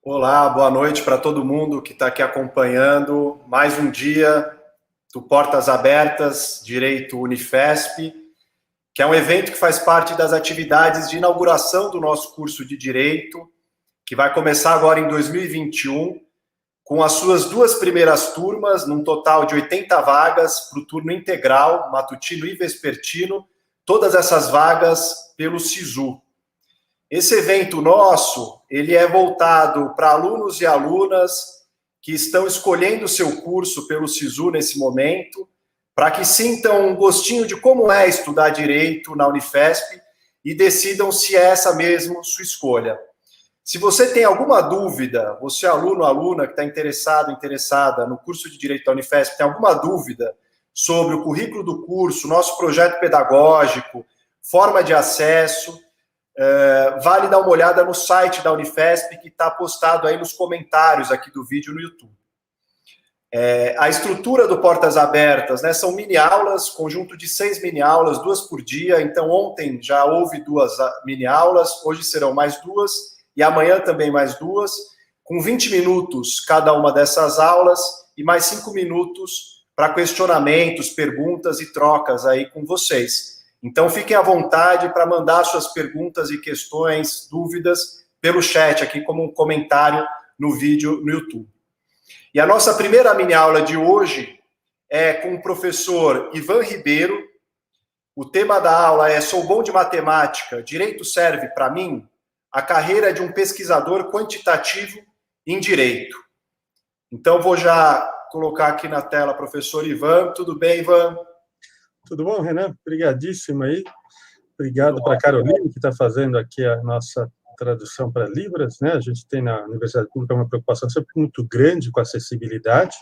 Olá, boa noite para todo mundo que está aqui acompanhando mais um dia do Portas Abertas Direito Unifesp, que é um evento que faz parte das atividades de inauguração do nosso curso de Direito, que vai começar agora em 2021, com as suas duas primeiras turmas, num total de 80 vagas para o turno integral, matutino e vespertino, todas essas vagas pelo SISU. Esse evento nosso, ele é voltado para alunos e alunas que estão escolhendo o seu curso pelo SISU nesse momento, para que sintam um gostinho de como é estudar Direito na Unifesp e decidam se é essa mesmo sua escolha. Se você tem alguma dúvida, você aluno ou aluna que está interessada no curso de Direito da Unifesp, tem alguma dúvida sobre o currículo do curso, nosso projeto pedagógico, forma de acesso, vale dar uma olhada no site da Unifesp, que está postado aí nos comentários aqui do vídeo no YouTube. A estrutura do Portas Abertas, né, são mini-aulas, conjunto de 6 mini-aulas, 2 por dia. Então, ontem já houve 2 mini-aulas, hoje serão mais 2, e amanhã também mais 2, com 20 minutos cada uma dessas aulas, e mais 5 minutos para questionamentos, perguntas e trocas aí com vocês. Então, fiquem à vontade para mandar suas perguntas e questões, dúvidas, pelo chat aqui, como um comentário no vídeo no YouTube. E a nossa primeira mini-aula de hoje é com o professor Ivan Ribeiro. O tema da aula é Sou bom de matemática, direito serve para mim? A carreira de um pesquisador quantitativo em direito. Então, vou já colocar aqui na tela o professor Ivan. Tudo bem, Ivan? Tudo bom, Renan? Obrigadíssimo aí. Obrigado para a Carolina, que está fazendo aqui a nossa tradução para Libras, né? A gente tem na Universidade Pública uma preocupação sempre muito grande com a acessibilidade.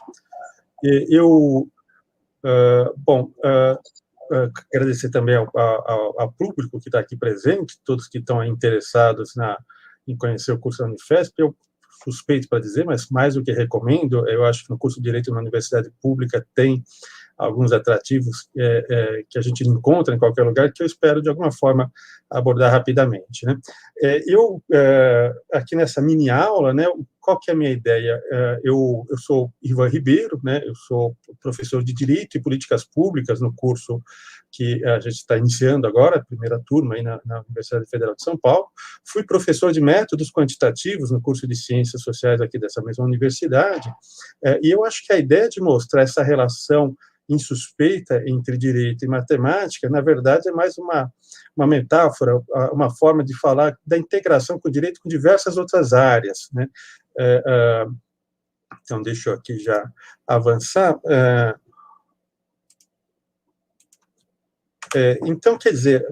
Agradecer também ao público que está aqui presente, todos que estão interessados em conhecer o curso da Unifesp. Eu suspeito para dizer, mas mais do que recomendo, eu acho que no curso de Direito na Universidade Pública tem alguns atrativos que a gente encontra em qualquer lugar, que eu espero, de alguma forma, abordar rapidamente, né? Aqui nessa mini-aula, né, qual que é a minha ideia? Eu sou Ivan Ribeiro, né, eu sou professor de Direito e Políticas Públicas no curso que a gente está iniciando agora, a primeira turma aí na Universidade Federal de São Paulo. Fui professor de métodos quantitativos no curso de Ciências Sociais aqui dessa mesma universidade, e eu acho que a ideia de mostrar essa relação insuspeita entre direito e matemática, na verdade, é mais uma metáfora, uma forma de falar da integração com o direito com diversas outras áreas, né? Então, deixa eu aqui já avançar. Então, quer dizer,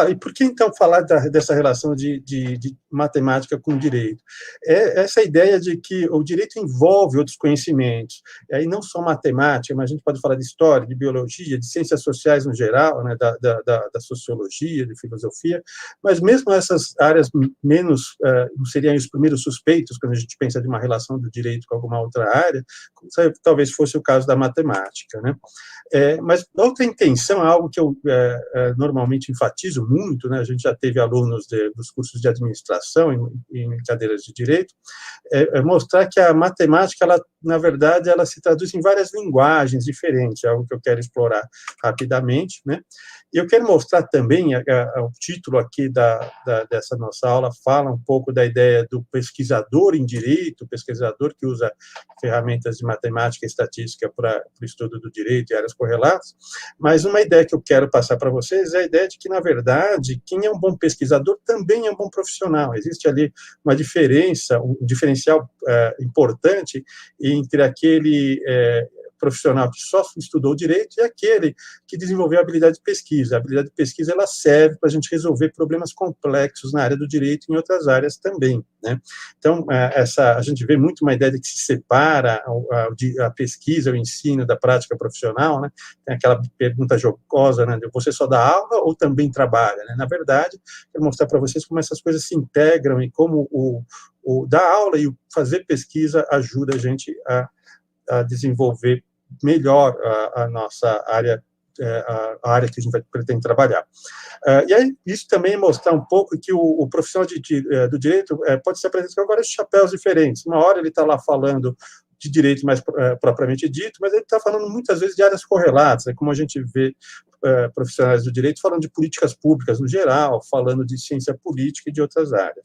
e por que, então, falar dessa relação de matemática com direito? Essa ideia de que o direito envolve outros conhecimentos, e aí não só matemática, mas a gente pode falar de história, de biologia, de ciências sociais no geral, né, da sociologia, de filosofia, mas mesmo essas áreas menos, seriam os primeiros suspeitos, quando a gente pensa de uma relação do direito com alguma outra área, talvez fosse o caso da matemática, né? Mas outra intenção é algo que eu normalmente enfatizo muito, né? A gente já teve alunos dos cursos de administração em cadeiras de direito, mostrar que a matemática, ela, na verdade, ela se traduz em várias linguagens diferentes, é algo que eu quero explorar rapidamente, né? E eu quero mostrar também, o título aqui dessa nossa aula fala um pouco da ideia do pesquisador em direito, o pesquisador que usa ferramentas de matemática e estatística para o estudo do direito e áreas correlatas, mas uma ideia que eu quero passar para vocês é a ideia de que, na verdade, quem é um bom pesquisador também é um bom profissional. Existe ali uma diferença, um diferencial importante entre aquele profissional que só estudou direito e aquele que desenvolveu a habilidade de pesquisa. A habilidade de pesquisa, ela serve para a gente resolver problemas complexos na área do direito e em outras áreas também, né? Então, a gente vê muito uma ideia de que se separa a pesquisa, o ensino da prática profissional, né? Tem aquela pergunta jocosa, né? Você só dá aula ou também trabalha, né? Na verdade, quero mostrar para vocês como essas coisas se integram e como o dar aula e o fazer pesquisa ajuda a gente a desenvolver melhor a nossa área a área que a gente pretende trabalhar. E aí, isso também mostrar um pouco que o profissional do direito pode se apresentar com vários chapéus diferentes. Uma hora ele está lá falando de direito mais propriamente dito, mas ele está falando muitas vezes de áreas correlatas, como a gente vê profissionais do direito falando de políticas públicas no geral, falando de ciência política e de outras áreas.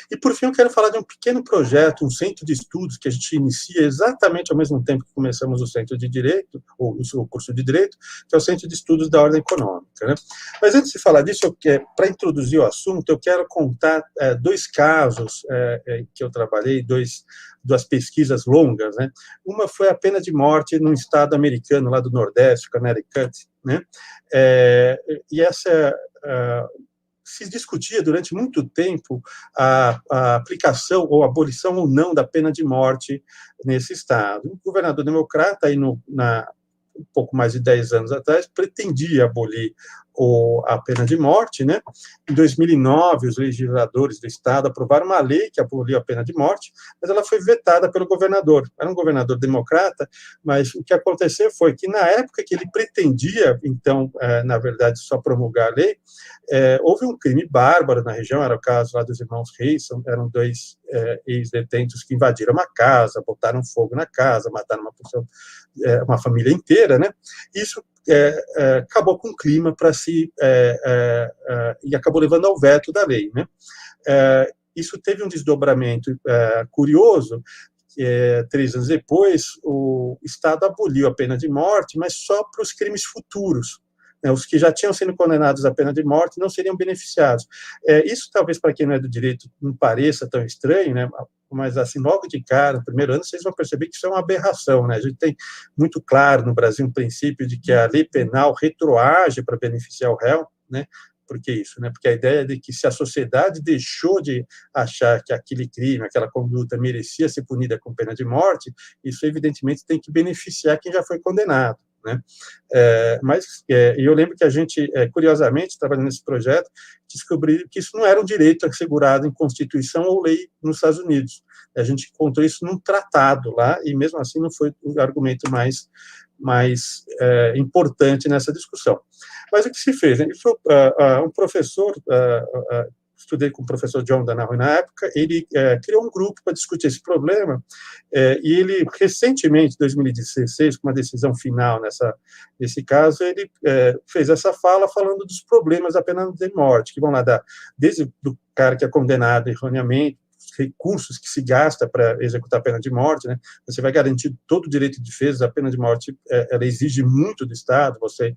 E, por fim, eu quero falar de um pequeno projeto, um centro de estudos que a gente inicia exatamente ao mesmo tempo que começamos o Centro de Direito, ou o curso de Direito, que é o Centro de Estudos da Ordem Econômica. Né? Mas, antes de falar disso, para introduzir o assunto, eu quero contar dois casos que eu trabalhei, duas pesquisas longas. Né? Uma foi a pena de morte num estado americano, lá do Nordeste, Connecticut, né? E essa... se discutia durante muito tempo a aplicação ou abolição ou não da pena de morte nesse estado. O governador democrata, aí um pouco mais de 10 anos atrás, pretendia abolir a pena de morte, né? Em 2009, os legisladores do estado aprovaram uma lei que aboliu a pena de morte, mas ela foi vetada pelo governador. Era um governador democrata, mas o que aconteceu foi que, na época que ele pretendia, então, na verdade, só promulgar a lei, houve um crime bárbaro na região, era o caso lá dos irmãos Reis, eram dois ex-detentos que invadiram uma casa, botaram fogo na casa, mataram uma família inteira, né? Isso acabou com o clima para e acabou levando ao veto da lei, né? Isso teve um desdobramento curioso. 3 anos depois, o Estado aboliu a pena de morte, mas só para os crimes futuros. Os que já tinham sido condenados à pena de morte não seriam beneficiados. Isso, talvez, para quem não é do direito, não pareça tão estranho, né? Mas, assim, logo de cara, no primeiro ano, vocês vão perceber que isso é uma aberração, né? A gente tem muito claro no Brasil um princípio de que a lei penal retroage para beneficiar o réu, né? Por que isso? Né? Porque a ideia de que se a sociedade deixou de achar que aquele crime, aquela conduta merecia ser punida com pena de morte, isso, evidentemente, tem que beneficiar quem já foi condenado. Né? Mas eu lembro que a gente, curiosamente, trabalhando nesse projeto, descobriu que isso não era um direito assegurado em Constituição ou lei nos Estados Unidos. A gente encontrou isso num tratado lá, e mesmo assim não foi o argumento mais importante nessa discussão. Mas o que se fez? Né? Um professor, estudei com o professor John Danahoe na época, ele criou um grupo para discutir esse problema, e ele, recentemente, em 2016, com uma decisão final nesse caso, ele fez essa fala falando dos problemas da pena de morte, que vão lá desde o cara que é condenado erroneamente, recursos que se gasta para executar a pena de morte, né? Você vai garantir todo o direito de defesa, a pena de morte ela exige muito do Estado, você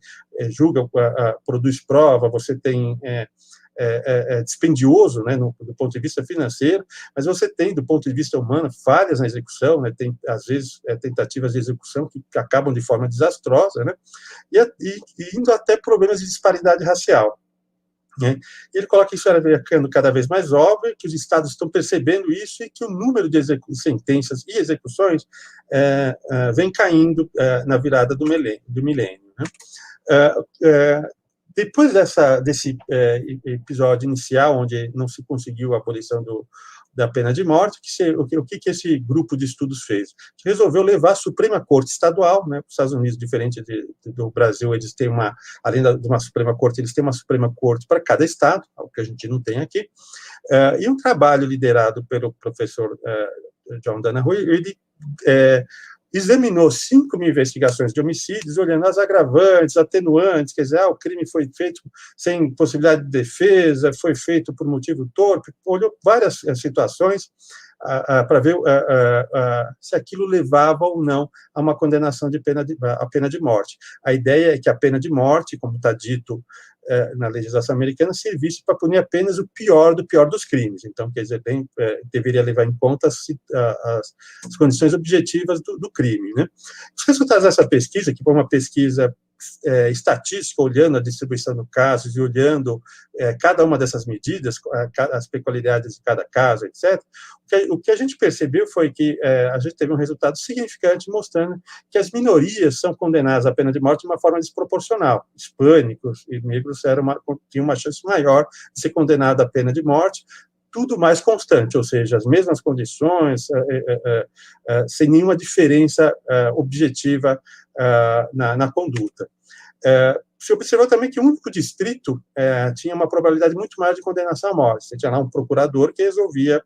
julga, produz prova, você tem... dispendioso, né, do ponto de vista financeiro, mas você tem, do ponto de vista humano, falhas na execução, né, tem, às vezes, tentativas de execução que acabam de forma desastrosa, né, e indo até problemas de disparidade racial. Né? Ele coloca isso era ficando cada vez mais óbvio, que os estados estão percebendo isso e que o número de sentenças e execuções vem caindo na virada do milênio. Né? Depois desse episódio inicial, onde não se conseguiu a abolição da pena de morte, o que esse grupo de estudos fez? Resolveu levar a Suprema Corte Estadual, né? Os Estados Unidos, diferente do Brasil, eles têm além de uma Suprema Corte, eles têm uma Suprema Corte para cada estado, algo que a gente não tem aqui, e um trabalho liderado pelo professor John Danahoe, ele examinou 5.000 investigações de homicídios, olhando as agravantes, atenuantes, quer dizer, o crime foi feito sem possibilidade de defesa, foi feito por motivo torpe, olhou várias situações para ver se aquilo levava ou não a uma condenação à pena de morte. A ideia é que a pena de morte, como está dito na legislação americana, servisse para punir apenas o pior do pior dos crimes. Então, quer dizer, deveria levar em conta as condições objetivas do crime. Né? Os resultados dessa pesquisa, que foi uma pesquisa estatística, olhando a distribuição de casos e olhando cada uma dessas medidas, as peculiaridades de cada caso, etc., o que a gente percebeu foi que a gente teve um resultado significante mostrando que as minorias são condenadas à pena de morte de uma forma desproporcional. Hispânicos e negros tinham uma chance maior de ser condenados à pena de morte, tudo mais constante, ou seja, as mesmas condições, sem nenhuma diferença objetiva na conduta. Se observou também que o único distrito tinha uma probabilidade muito maior de condenação à morte. Você tinha lá um procurador que resolvia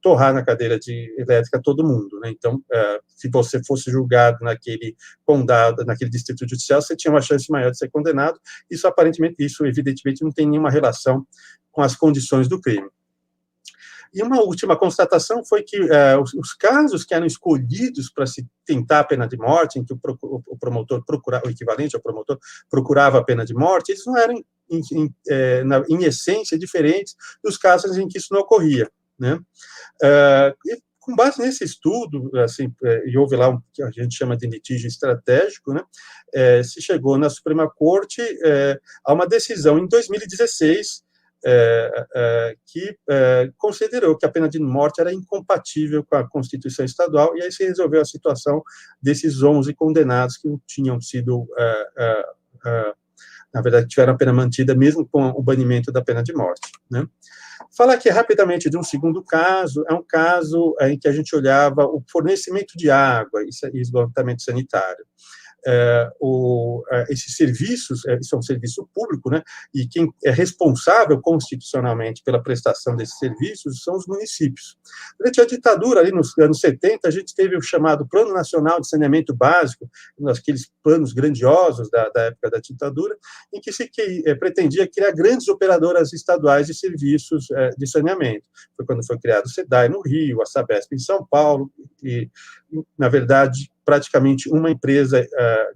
torrar na cadeira elétrica todo mundo, né? Então, se você fosse julgado naquele condado, naquele distrito judicial, você tinha uma chance maior de ser condenado. Isso, evidentemente, não tem nenhuma relação com as condições do crime. E uma última constatação foi que os casos que eram escolhidos para se tentar a pena de morte, em que o promotor procurava, o equivalente ao promotor procurava a pena de morte, eles não eram, em essência, diferentes dos casos em que isso não ocorria, né? E com base nesse estudo, assim, e houve lá que a gente chama de litígio estratégico, né? Se chegou na Suprema Corte a uma decisão em 2016 que considerou que a pena de morte era incompatível com a Constituição Estadual, e aí se resolveu a situação desses 11 condenados que tinham sido, na verdade, tiveram a pena mantida mesmo com o banimento da pena de morte, né? Falar aqui rapidamente de um segundo caso, é um caso em que a gente olhava o fornecimento de água e esgotamento sanitário. Esses serviços são um serviço público, né? E quem é responsável constitucionalmente pela prestação desses serviços são os municípios. Durante a ditadura, ali nos anos 70, a gente teve o chamado Plano Nacional de Saneamento Básico, aqueles planos grandiosos da época da ditadura, em que se pretendia criar grandes operadoras estaduais de serviços de saneamento. Foi quando foi criado o SEDAI no Rio, a Sabesp em São Paulo, e, na verdade, praticamente uma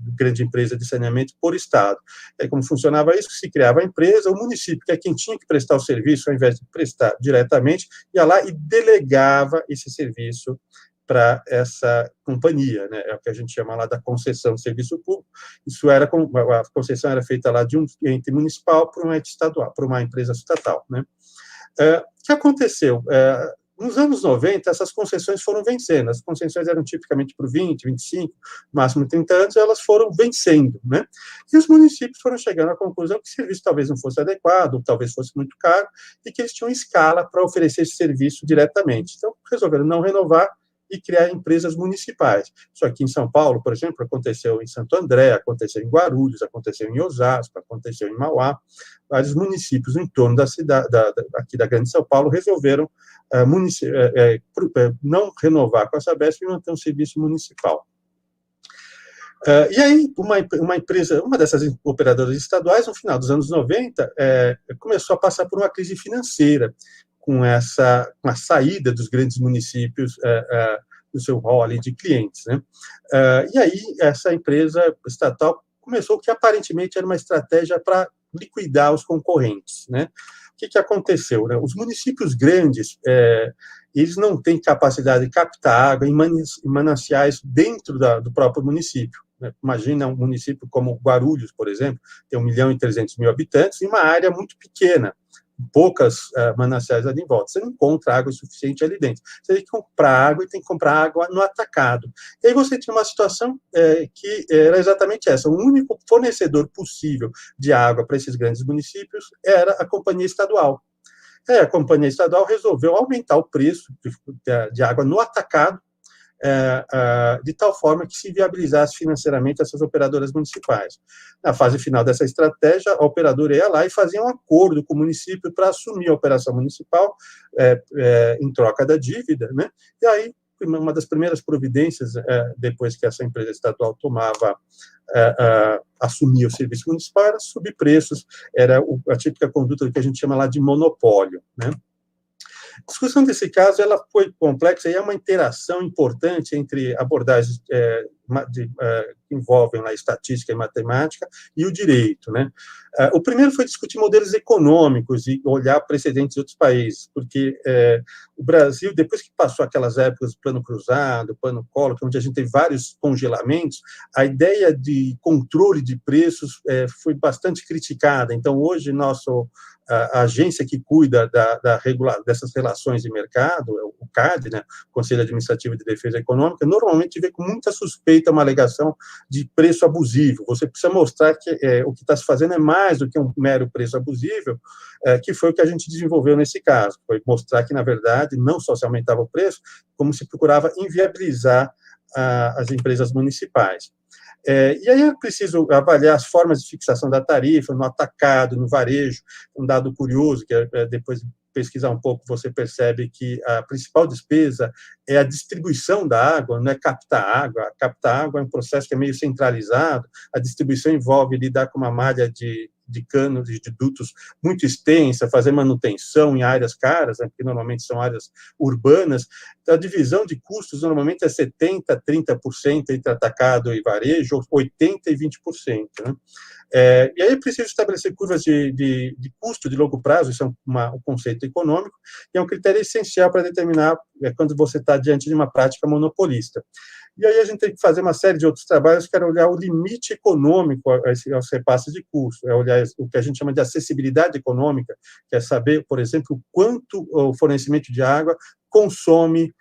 grande empresa de saneamento por estado. Aí, como funcionava isso? Se criava a empresa, o município, que é quem tinha que prestar o serviço, ao invés de prestar diretamente, ia lá e delegava esse serviço para essa companhia, né? É o que a gente chama lá da concessão de serviço público. Isso era, a concessão era feita lá de um ente municipal para um ente estadual, para uma empresa estatal, né? O que aconteceu? Nos anos 90, essas concessões foram vencendo. As concessões eram tipicamente por 20, 25, máximo 30 anos, e elas foram vencendo, né? E os municípios foram chegando à conclusão que o serviço talvez não fosse adequado, ou talvez fosse muito caro, e que eles tinham escala para oferecer esse serviço diretamente. Então, resolveram não renovar e criar empresas municipais. Isso aqui em São Paulo, por exemplo, aconteceu em Santo André, aconteceu em Guarulhos, aconteceu em Osasco, aconteceu em Mauá. Vários municípios em torno da cidade, aqui da Grande São Paulo, resolveram não renovar com a Sabesp e manter um serviço municipal. E aí, uma empresa, uma dessas operadoras estaduais, no final dos anos 90, começou a passar por uma crise financeira, com a saída dos grandes municípios do seu rol ali de clientes, né? E aí, essa empresa estatal começou o que aparentemente era uma estratégia para liquidar os concorrentes, né? O que aconteceu, né? Os municípios grandes, eles não têm capacidade de captar água em mananciais dentro do próprio município, né? Imagina um município como Guarulhos, por exemplo, tem 1.300.000 habitantes, em uma área muito pequena, poucas mananciais ali em volta. Você não encontra água suficiente ali dentro. Você tem que comprar água e tem que comprar água no atacado. E aí você tinha uma situação que era exatamente essa. O único fornecedor possível de água para esses grandes municípios era a companhia estadual. A companhia estadual resolveu aumentar o preço de água no atacado, de tal forma que se viabilizasse financeiramente essas operadoras municipais. Na fase final dessa estratégia, a operadora ia lá e fazia um acordo com o município para assumir a operação municipal em troca da dívida, né? E aí, uma das primeiras providências, depois que essa empresa estadual assumia o serviço municipal, era subir preços, era a típica conduta que a gente chama lá de monopólio, né? A discussão desse caso ela foi complexa e é uma interação importante entre abordagens que envolvem a estatística e matemática e o direito, né? O primeiro foi discutir modelos econômicos e olhar precedentes de outros países, porque o Brasil, depois que passou aquelas épocas do plano cruzado, plano Collor, onde a gente teve vários congelamentos, a ideia de controle de preços foi bastante criticada. Então, hoje, a agência que cuida dessas relações de mercado, o CAD, né, Conselho Administrativo de Defesa Econômica, normalmente vê com muita suspeita aceita uma alegação de preço abusivo. Você precisa mostrar que o que está se fazendo é mais do que um mero preço abusivo, que foi o que a gente desenvolveu nesse caso. Foi mostrar que, na verdade, não só se aumentava o preço, como se procurava inviabilizar as empresas municipais. E aí é preciso avaliar as formas de fixação da tarifa, no atacado, no varejo. Um dado curioso, que depois de pesquisar um pouco, você percebe que a principal despesa é a distribuição da água, não é captar água. Captar água é um processo que é meio centralizado, a distribuição envolve lidar com uma malha de canos e de dutos muito extensa, fazer manutenção em áreas caras, né, porque normalmente são áreas urbanas. Então, a divisão de custos normalmente é 70%, 30% entre atacado e varejo, ou 80% e 20%. Né? E aí é preciso estabelecer curvas de custo de longo prazo, isso é um conceito econômico, e é um critério essencial para determinar quando você está diante de uma prática monopolista. E aí a gente tem que fazer uma série de outros trabalhos, que é olhar o limite econômico aos repasses de custo, é olhar o que a gente chama de acessibilidade econômica, que é saber, por exemplo, quanto o fornecimento de água consome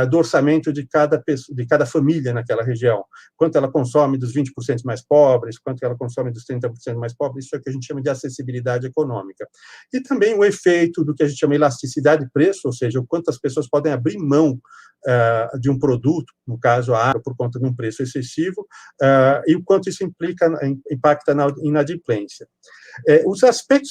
do orçamento de cada família naquela região, quanto ela consome dos 20% mais pobres, quanto ela consome dos 30% mais pobres, isso é o que a gente chama de acessibilidade econômica. E também o efeito do que a gente chama de elasticidade de preço, ou seja, o quanto as pessoas podem abrir mão de um produto, no caso a água, por conta de um preço excessivo, e o quanto isso impacta na inadimplência. Os aspectos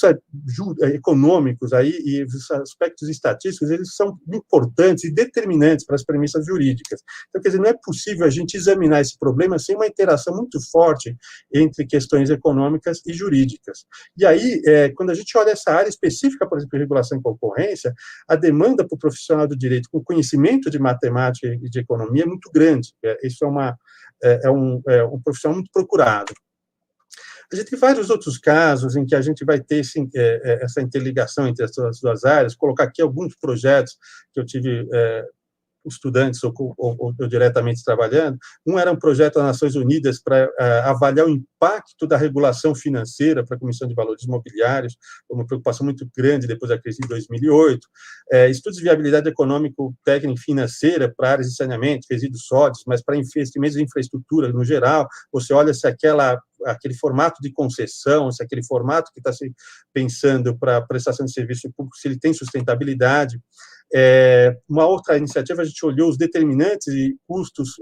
econômicos aí, e os aspectos estatísticos, eles são importantes e determinantes para as premissas jurídicas. Então, quer dizer, não é possível a gente examinar esse problema sem uma interação muito forte entre questões econômicas e jurídicas. E aí, quando a gente olha essa área específica, por exemplo, de regulação e concorrência, a demanda para o profissional do direito com conhecimento de matemática e de economia é muito grande. Isso é um profissional muito procurado. A gente tem vários outros casos em que a gente vai ter essa interligação entre essas duas áreas. Colocar aqui alguns projetos que eu tive estudantes ou diretamente trabalhando. Um era um projeto das Nações Unidas para avaliar o impacto da regulação financeira para a Comissão de Valores Imobiliários, uma preocupação muito grande depois da crise de 2008. Estudos de viabilidade econômico, técnica e financeira para áreas de saneamento, resíduos sólidos, mas para investimentos em infraestrutura no geral. Você olha se aquele formato de concessão, se aquele formato que está se pensando para prestação de serviço público, se ele tem sustentabilidade. Uma outra iniciativa, a gente olhou os determinantes e custos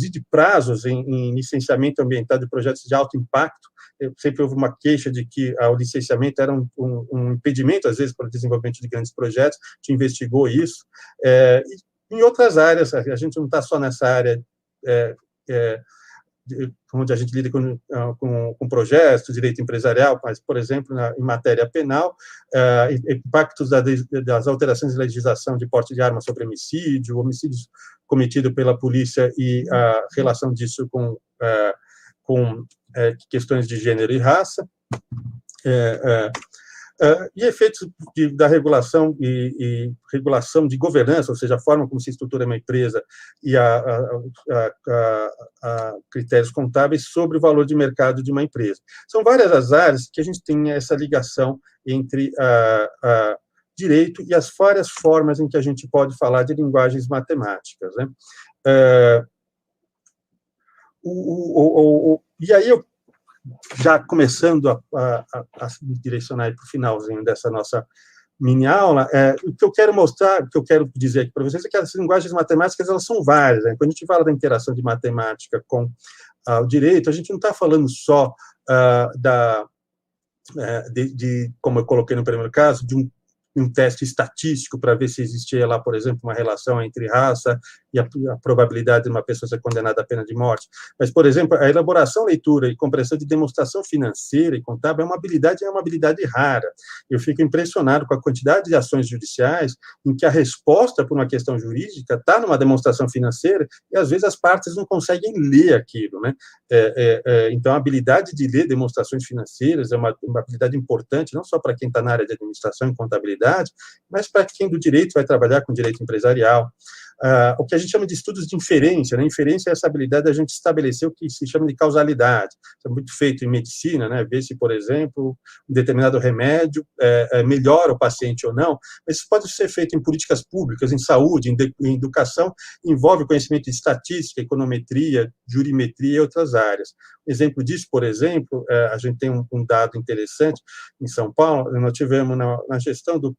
e de prazos em licenciamento ambiental de projetos de alto impacto. Sempre houve uma queixa de que o licenciamento era um impedimento, às vezes, para o desenvolvimento de grandes projetos. A gente investigou isso. E em outras áreas, a gente não está só nessa área onde a gente lida com projetos, direito empresarial, mas, por exemplo, em matéria penal, impactos das alterações de legislação de porte de arma sobre homicídios cometido pela polícia e a relação disso com questões de gênero e raça, e efeitos da regulação e regulação de governança, ou seja, a forma como se estrutura uma empresa e a critérios contábeis sobre o valor de mercado de uma empresa. São várias as áreas que a gente tem essa ligação entre direito e as várias formas em que a gente pode falar de linguagens matemáticas, né? E aí já começando a me direcionar para o finalzinho dessa nossa mini aula, o que eu quero mostrar, o que eu quero dizer aqui para vocês é que as linguagens matemáticas, elas são várias, né? Quando a gente fala da interação de matemática com o direito, a gente não está falando só como eu coloquei no primeiro caso, de um teste estatístico para ver se existia lá, por exemplo, uma relação entre raça e a probabilidade de uma pessoa ser condenada à pena de morte. Mas, por exemplo, a elaboração, leitura e compreensão de demonstração financeira e contábil é uma habilidade rara. Eu fico impressionado com a quantidade de ações judiciais em que a resposta para uma questão jurídica está numa demonstração financeira e, às vezes, as partes não conseguem ler aquilo, né? Então, a habilidade de ler demonstrações financeiras é uma habilidade importante, não só para quem está na área de administração e contabilidade, mas para quem do direito vai trabalhar com direito empresarial. o que a gente chama de estudos de inferência, né? Inferência é essa habilidade da gente estabelecer o que se chama de causalidade. Isso é muito feito em medicina, né? Ver se, por exemplo, um determinado remédio melhora o paciente ou não, mas isso pode ser feito em políticas públicas, em saúde, em educação, envolve conhecimento de estatística, econometria, jurimetria e outras áreas. Exemplo disso, por exemplo, a gente tem um dado interessante em São Paulo. Nós tivemos na gestão do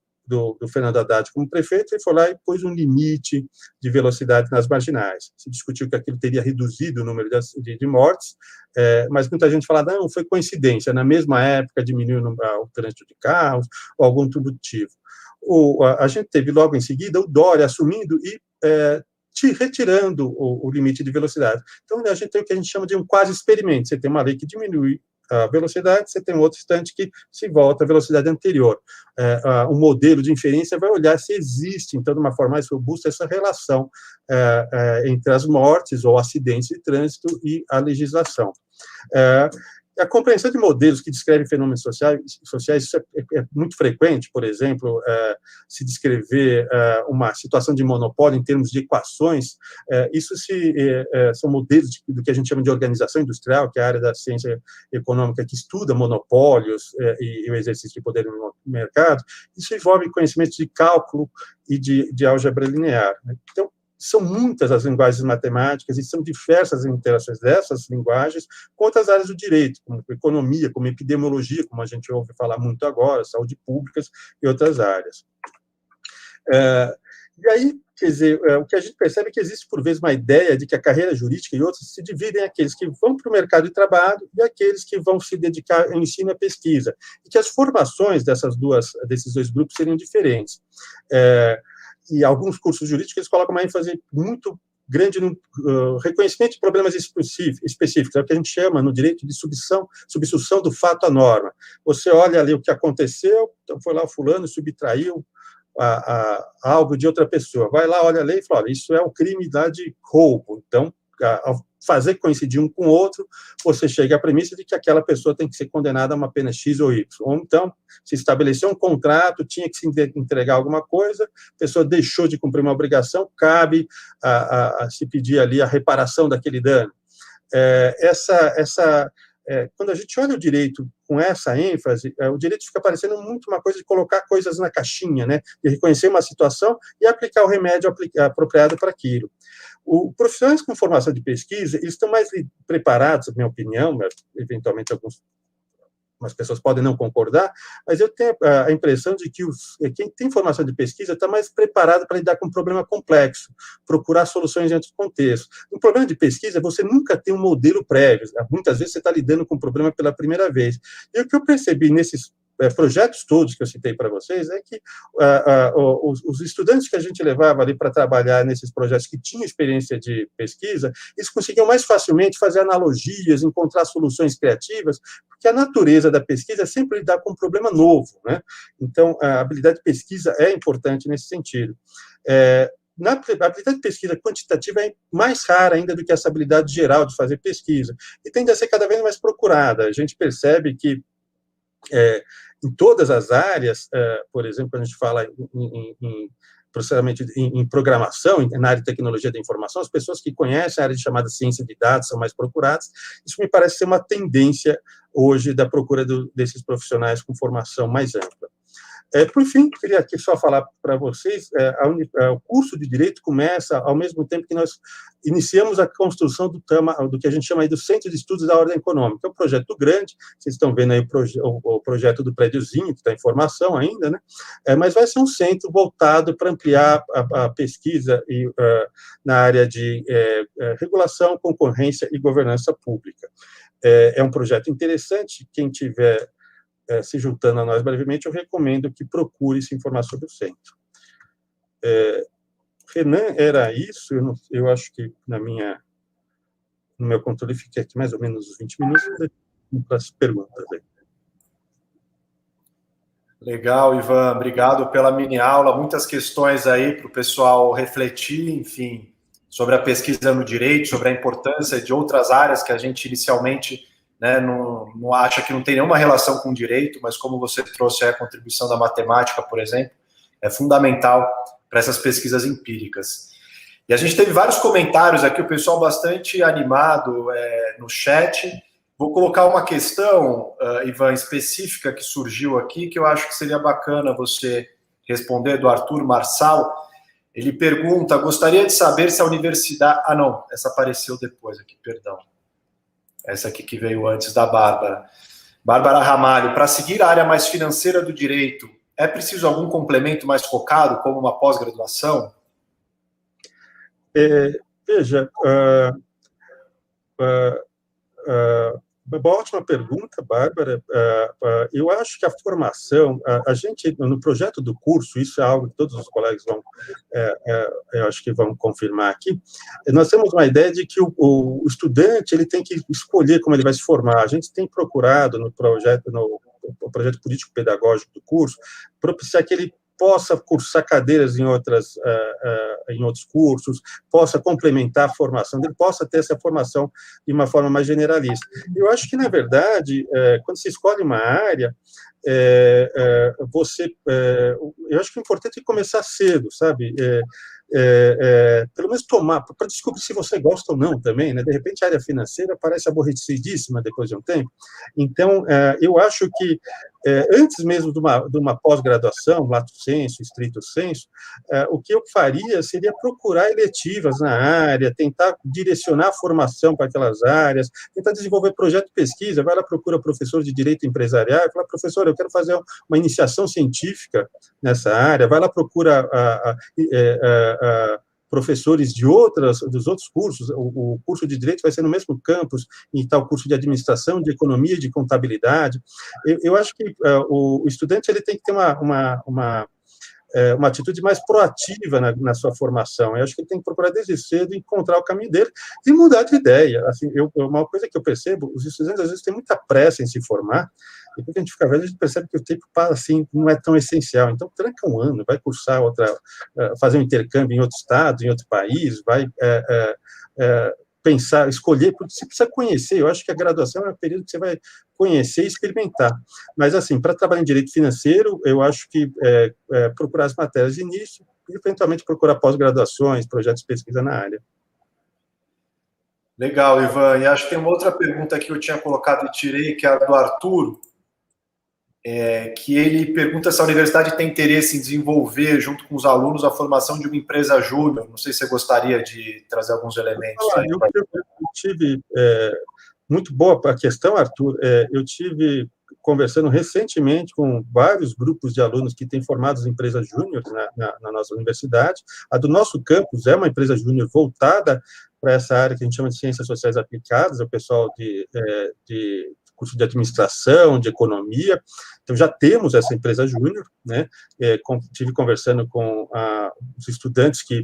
Fernando Haddad como prefeito, ele foi lá e pôs um limite de velocidade nas marginais. Se discutiu que aquilo teria reduzido o número de mortes, mas muita gente fala, não, foi coincidência, na mesma época diminuiu o trânsito de carros, ou algum outro motivo. A gente teve logo em seguida o Dória assumindo e retirando o limite de velocidade. Então, a gente tem o que a gente chama de um quase experimento. Você tem uma lei que diminui a velocidade, você tem um outro instante que se volta à velocidade anterior. Um modelo de inferência vai olhar se existe, então, de uma forma mais robusta, essa relação entre as mortes ou acidentes de trânsito e a legislação. A compreensão de modelos que descrevem fenômenos sociais isso é muito frequente, por exemplo, se descrever uma situação de monopólio em termos de equações, isso são modelos do que a gente chama de organização industrial, que é a área da ciência econômica que estuda monopólios e o exercício de poder no mercado. Isso envolve conhecimentos de cálculo e de álgebra linear, né? Então, são muitas as linguagens matemáticas e são diversas as interações dessas linguagens com outras áreas do direito, como economia, como epidemiologia, como a gente ouve falar muito agora, saúde pública e outras áreas. E aí, quer dizer, o que a gente percebe é que existe, por vezes, uma ideia de que a carreira jurídica e outras se dividem em aqueles que vão para o mercado de trabalho e aqueles que vão se dedicar ao ensino e à pesquisa, e que as formações desses dois grupos seriam diferentes. E alguns cursos jurídicos eles colocam uma ênfase muito grande no reconhecimento de problemas específicos, é o que a gente chama no direito de subsunção do fato à norma. Você olha ali o que aconteceu, então foi lá o fulano e subtraiu algo de outra pessoa. Vai lá, olha a lei e fala, olha, isso é um crime de roubo. Então, ao fazer coincidir um com o outro, você chega à premissa de que aquela pessoa tem que ser condenada a uma pena X ou Y. Ou então, se estabeleceu um contrato, tinha que se entregar alguma coisa, a pessoa deixou de cumprir uma obrigação, cabe a se pedir ali a reparação daquele dano. Quando a gente olha o direito com essa ênfase, o direito fica parecendo muito uma coisa de colocar coisas na caixinha, né? De reconhecer uma situação e aplicar o remédio apropriado para aquilo. Os profissionais com formação de pesquisa, eles estão mais preparados, na minha opinião, eventualmente algumas pessoas podem não concordar, mas eu tenho a impressão de que quem tem formação de pesquisa está mais preparado para lidar com um problema complexo, procurar soluções dentro do contexto. No problema de pesquisa, você nunca tem um modelo prévio, muitas vezes você está lidando com o problema pela primeira vez. E o que eu percebi nesses projetos todos que eu citei para vocês é que os estudantes que a gente levava ali para trabalhar nesses projetos que tinham experiência de pesquisa, eles conseguiam mais facilmente fazer analogias, encontrar soluções criativas, porque a natureza da pesquisa é sempre lidar com um problema novo, né? Então, a habilidade de pesquisa é importante nesse sentido. A habilidade de pesquisa quantitativa é mais rara ainda do que essa habilidade geral de fazer pesquisa, e tende a ser cada vez mais procurada. A gente percebe que em todas as áreas, por exemplo, quando a gente fala em processamento, em programação, na área de tecnologia da informação, as pessoas que conhecem a área de chamada ciência de dados são mais procuradas. Isso me parece ser uma tendência hoje da procura desses profissionais com formação mais ampla. Por fim, queria aqui só falar para vocês, o curso de Direito começa ao mesmo tempo que nós iniciamos a construção do que a gente chama aí do Centro de Estudos da Ordem Econômica. É um projeto grande, vocês estão vendo aí o projeto do prédiozinho, que está em formação ainda, né? Mas vai ser um centro voltado para ampliar a pesquisa na área de regulação, concorrência e governança pública. É um projeto interessante, quem tiver se juntando a nós brevemente, eu recomendo que procure se informar sobre o centro. Renan, era isso, eu acho que no meu controle fiquei aqui mais ou menos uns 20 minutos para as perguntas aí. Legal, Ivan, obrigado pela mini aula, muitas questões aí para o pessoal refletir, enfim, sobre a pesquisa no direito, sobre a importância de outras áreas que a gente inicialmente não acha que não tem nenhuma relação com o direito, mas como você trouxe a contribuição da matemática, por exemplo, é fundamental para essas pesquisas empíricas. E a gente teve vários comentários aqui, o pessoal bastante animado no chat. Vou colocar uma questão, Ivan, específica que surgiu aqui, que eu acho que seria bacana você responder, do Arthur Marçal. Ele pergunta, gostaria de saber se a universidade... Ah, não, essa apareceu depois aqui, perdão. Essa aqui que veio antes da Bárbara. Bárbara Ramalho, para seguir a área mais financeira do direito, é preciso algum complemento mais focado, como uma pós-graduação? Veja, uma ótima pergunta, Bárbara. Eu acho que a formação, a gente, no projeto do curso, isso é algo que todos os colegas eu acho que vão confirmar aqui, nós temos uma ideia de que o estudante ele tem que escolher como ele vai se formar. A gente tem procurado no projeto político-pedagógico do curso, propiciar que ele possa cursar cadeiras em outros cursos, possa complementar a formação dele, possa ter essa formação de uma forma mais generalista. Eu acho que, na verdade, quando se escolhe uma área, eu acho que o importante é começar cedo, sabe? Pelo menos tomar, para descobrir se você gosta ou não também, né? De repente, a área financeira parece aborrecidíssima depois de um tempo. Então, eu acho que, antes mesmo de uma pós-graduação, lato sensu, stricto sensu, o que eu faria seria procurar eletivas na área, tentar direcionar a formação para aquelas áreas, tentar desenvolver projeto de pesquisa, vai lá, procura professor de direito empresarial, e fala, professor, eu quero fazer uma iniciação científica nessa área, vai lá, procura professores dos outros cursos, o curso de Direito vai ser no mesmo campus, e tal curso de Administração, de Economia e de Contabilidade. Eu acho que o estudante ele tem que ter uma atitude mais proativa na sua formação. Eu acho que ele tem que procurar desde cedo encontrar o caminho dele e mudar de ideia. Assim, uma coisa que eu percebo, os estudantes às vezes têm muita pressa em se formar, e quando a gente fica velho, a gente percebe que o tempo assim, não é tão essencial. Então, tranca um ano, vai cursar fazer um intercâmbio em outro estado, em outro país, vai pensar, escolher, porque você precisa conhecer. Eu acho que a graduação é um período que você vai conhecer e experimentar. Mas, assim, para trabalhar em direito financeiro, eu acho que procurar as matérias de início e, eventualmente, procurar pós-graduações, projetos de pesquisa na área. Legal, Ivan. E acho que tem uma outra pergunta que eu tinha colocado e tirei, que é a do Arthur, que ele pergunta se a universidade tem interesse em desenvolver, junto com os alunos, a formação de uma empresa júnior. Não sei se você gostaria de trazer alguns elementos. Eu tive... muito boa a questão, Arthur. Eu tive conversando recentemente com vários grupos de alunos que têm formado empresas júnior na nossa universidade. A do nosso campus é uma empresa júnior voltada para essa área que a gente chama de ciências sociais aplicadas, é o pessoal de curso de administração, de economia. Então, já temos essa empresa júnior, né? Estive conversando com os estudantes que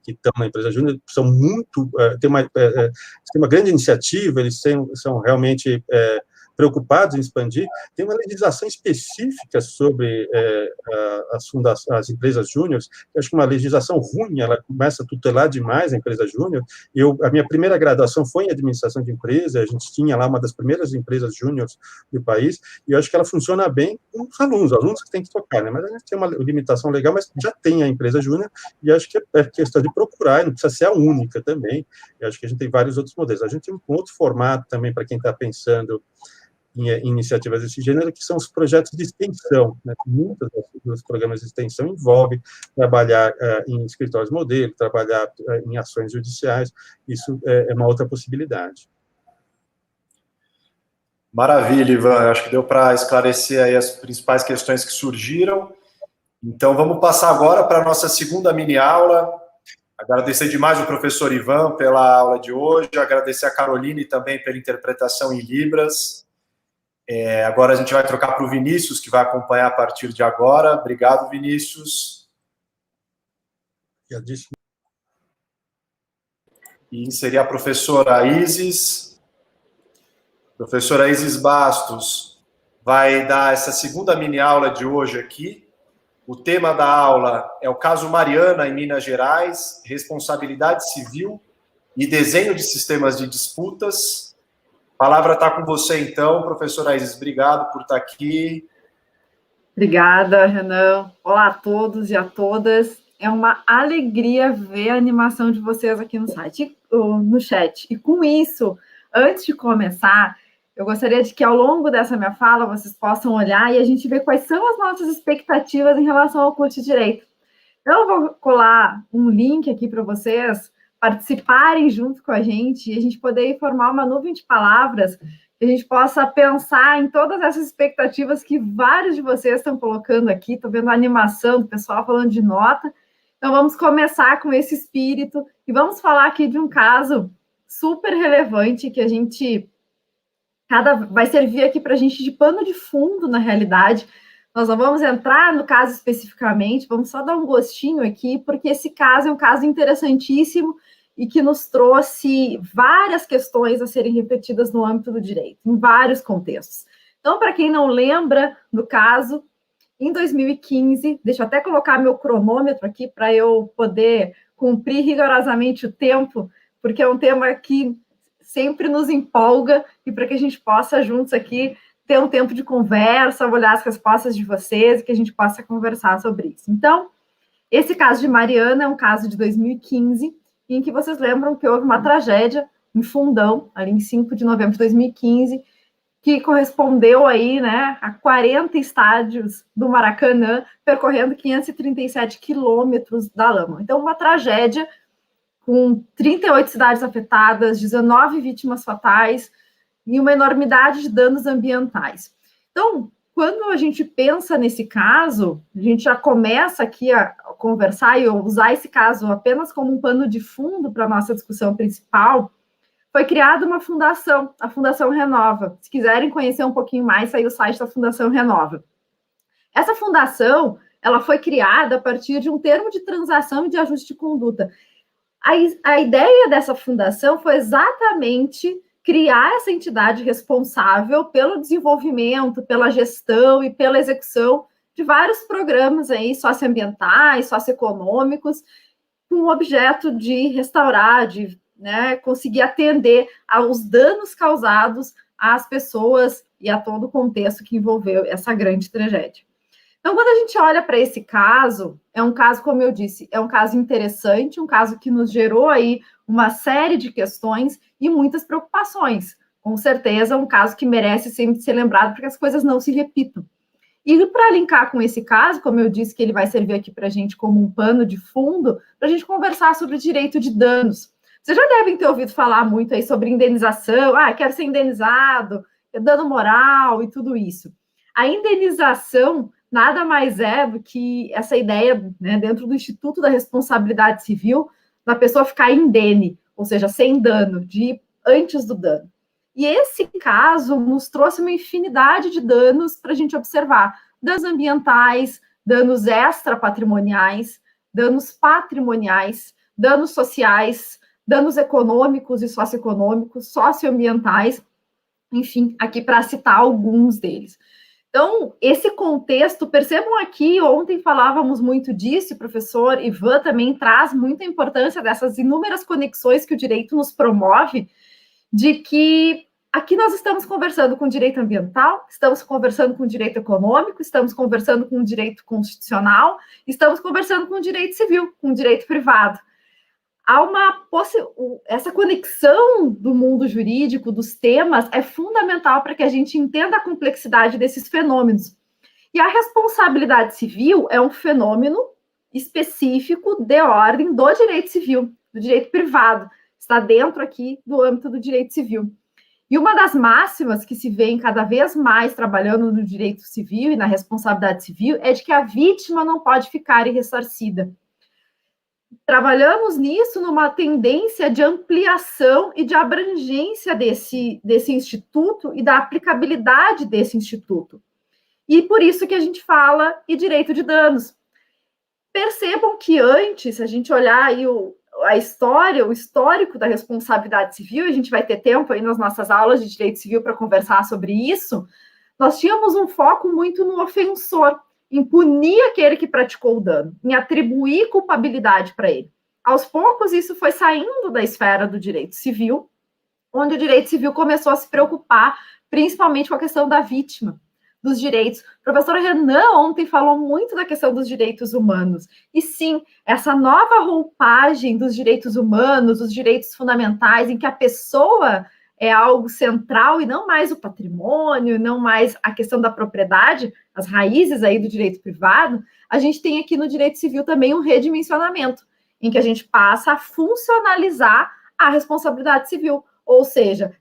estão na empresa júnior, são muito... tem uma grande iniciativa, eles são realmente... preocupados em expandir. Tem uma legislação específica sobre as empresas júniores, que acho que uma legislação ruim, ela começa a tutelar demais a empresa júnior. A minha primeira graduação foi em administração de empresa, a gente tinha lá uma das primeiras empresas júniores do país, e eu acho que ela funciona bem com os alunos que tem que tocar, né? Mas a gente tem uma limitação legal, mas já tem a empresa júnior, e acho que é questão de procurar, e não precisa ser a única também. Eu acho que a gente tem vários outros modelos. A gente tem um outro formato também, para quem está pensando em iniciativas desse gênero, que são os projetos de extensão, né? Muitos dos programas de extensão envolvem trabalhar em escritórios modelo, trabalhar em ações judiciais, isso é uma outra possibilidade. Maravilha, Ivan, acho que deu para esclarecer aí as principais questões que surgiram. Então, vamos passar agora para a nossa segunda mini-aula. Agradecer demais o professor Ivan pela aula de hoje, agradecer a Caroline também pela interpretação em Libras. Agora a gente vai trocar para o Vinícius, que vai acompanhar a partir de agora. Obrigado, Vinícius. E inserir a professora Isis. Professora Isis Bastos vai dar essa segunda mini-aula de hoje aqui. O tema da aula é o caso Mariana, em Minas Gerais, responsabilidade civil e desenho de sistemas de disputas. A palavra está com você, então, professora Isis. Obrigado por estar aqui. Obrigada, Renan. Olá a todos e a todas. é uma alegria ver a animação de vocês aqui no site, no chat. E com isso, antes de começar, eu gostaria de que ao longo dessa minha fala vocês possam olhar e a gente ver quais são as nossas expectativas em relação ao curso de Direito. Então, eu vou colar um link aqui para vocês participarem junto com a gente e a gente poder formar uma nuvem de palavras que a gente possa pensar em todas essas expectativas que vários de vocês estão colocando aqui. Estou vendo a animação do pessoal falando de nota. Então, vamos começar com esse espírito e vamos falar aqui de um caso super relevante que a gente vai servir aqui para a gente de pano de fundo, na realidade. Nós não vamos entrar no caso especificamente, vamos só dar um gostinho aqui, porque esse caso é um caso interessantíssimo e que nos trouxe várias questões a serem refletidas no âmbito do direito, em vários contextos. Então, para quem não lembra do caso, em 2015, deixa eu até colocar meu cronômetro aqui para eu poder cumprir rigorosamente o tempo, porque é um tema que sempre nos empolga e para que a gente possa juntos aqui ter um tempo de conversa, olhar as respostas de vocês e que a gente possa conversar sobre isso. Então, esse caso de Mariana é um caso de 2015, em que vocês lembram que houve uma tragédia em Fundão, ali em 5 de novembro de 2015, que correspondeu aí, né, a 40 estádios do Maracanã, percorrendo 537 quilômetros da lama. Então, uma tragédia com 38 cidades afetadas, 19 vítimas fatais e uma enormidade de danos ambientais. Então, quando a gente pensa nesse caso, a gente já começa aqui a conversar e usar esse caso apenas como um pano de fundo para a nossa discussão principal. Foi criada uma fundação, a Fundação Renova. Se quiserem conhecer um pouquinho mais, aí o site da Fundação Renova. Essa fundação, ela foi criada a partir de um termo de transação e de ajuste de conduta. A ideia dessa fundação foi exatamente criar essa entidade responsável pelo desenvolvimento, pela gestão e pela execução de vários programas aí socioambientais, socioeconômicos, com o objeto de restaurar, de conseguir atender aos danos causados às pessoas e a todo o contexto que envolveu essa grande tragédia. Então, quando a gente olha para esse caso, é um caso, como eu disse, é um caso interessante, um caso que nos gerou aí uma série de questões e muitas preocupações. Com certeza, um caso que merece sempre ser lembrado para que as coisas não se repitam. E para linkar com esse caso, como eu disse que ele vai servir aqui para a gente como um pano de fundo, para a gente conversar sobre o direito de danos. Vocês já devem ter ouvido falar muito aí sobre indenização, quero ser indenizado, dano moral e tudo isso. A indenização nada mais é do que essa ideia, dentro do Instituto da Responsabilidade Civil, da pessoa ficar indene, ou seja, sem dano, antes do dano. E esse caso nos trouxe uma infinidade de danos para a gente observar. Danos ambientais, danos extrapatrimoniais, danos patrimoniais, danos sociais, danos econômicos e socioeconômicos, socioambientais, enfim, aqui para citar alguns deles. Então, esse contexto, percebam aqui, ontem falávamos muito disso, o professor Ivan também traz muita importância dessas inúmeras conexões que o direito nos promove, de que aqui nós estamos conversando com direito ambiental, estamos conversando com direito econômico, estamos conversando com direito constitucional, estamos conversando com direito civil, com direito privado. Há essa conexão do mundo jurídico, dos temas, é fundamental para que a gente entenda a complexidade desses fenômenos. E a responsabilidade civil é um fenômeno específico de ordem do direito civil, do direito privado. Está dentro aqui do âmbito do direito civil. E uma das máximas que se vê cada vez mais trabalhando no direito civil e na responsabilidade civil é de que a vítima não pode ficar irressarcida. Trabalhamos nisso numa tendência de ampliação e de abrangência desse instituto e da aplicabilidade desse instituto. E por isso que a gente fala em direito de danos. Percebam que antes, se a gente olhar aí a história, o histórico da responsabilidade civil, a gente vai ter tempo aí nas nossas aulas de direito civil para conversar sobre isso, nós tínhamos um foco muito no ofensor, em punir aquele que praticou o dano, em atribuir culpabilidade para ele. Aos poucos, isso foi saindo da esfera do direito civil, onde o direito civil começou a se preocupar principalmente com a questão da vítima, dos direitos. O professor Renan ontem falou muito da questão dos direitos humanos. E sim, essa nova roupagem dos direitos humanos, dos direitos fundamentais, em que a pessoa é algo central e não mais o patrimônio, não mais a questão da propriedade, as raízes aí do direito privado, a gente tem aqui no direito civil também um redimensionamento, em que a gente passa a funcionalizar a responsabilidade civil. Ou seja,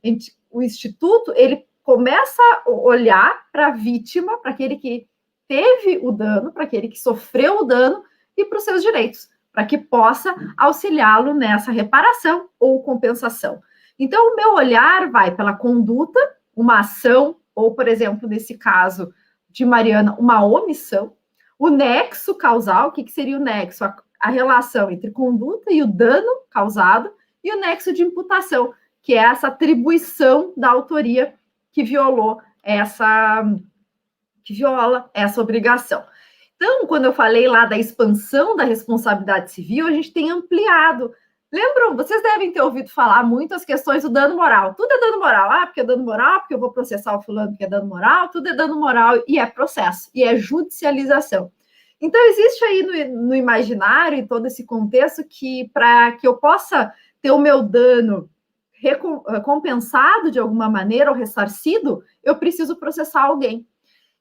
o Instituto, ele começa a olhar para a vítima, para aquele que teve o dano, para aquele que sofreu o dano e para os seus direitos, para que possa auxiliá-lo nessa reparação ou compensação. Então, o meu olhar vai pela conduta, uma ação, ou, por exemplo, nesse caso de Mariana, uma omissão. O nexo causal, o que seria o nexo? A relação entre conduta e o dano causado, e o nexo de imputação, que é essa atribuição da autoria que viola essa obrigação. Então, quando eu falei lá da expansão da responsabilidade civil, a gente tem ampliado. Lembram? Vocês devem ter ouvido falar muito as questões do dano moral. Tudo é dano moral. Ah, porque é dano moral, porque eu vou processar o fulano porque é dano moral. Tudo é dano moral e é processo, e é judicialização. Então, existe aí no imaginário, em todo esse contexto, que para que eu possa ter o meu dano compensado de alguma maneira ou ressarcido, eu preciso processar alguém.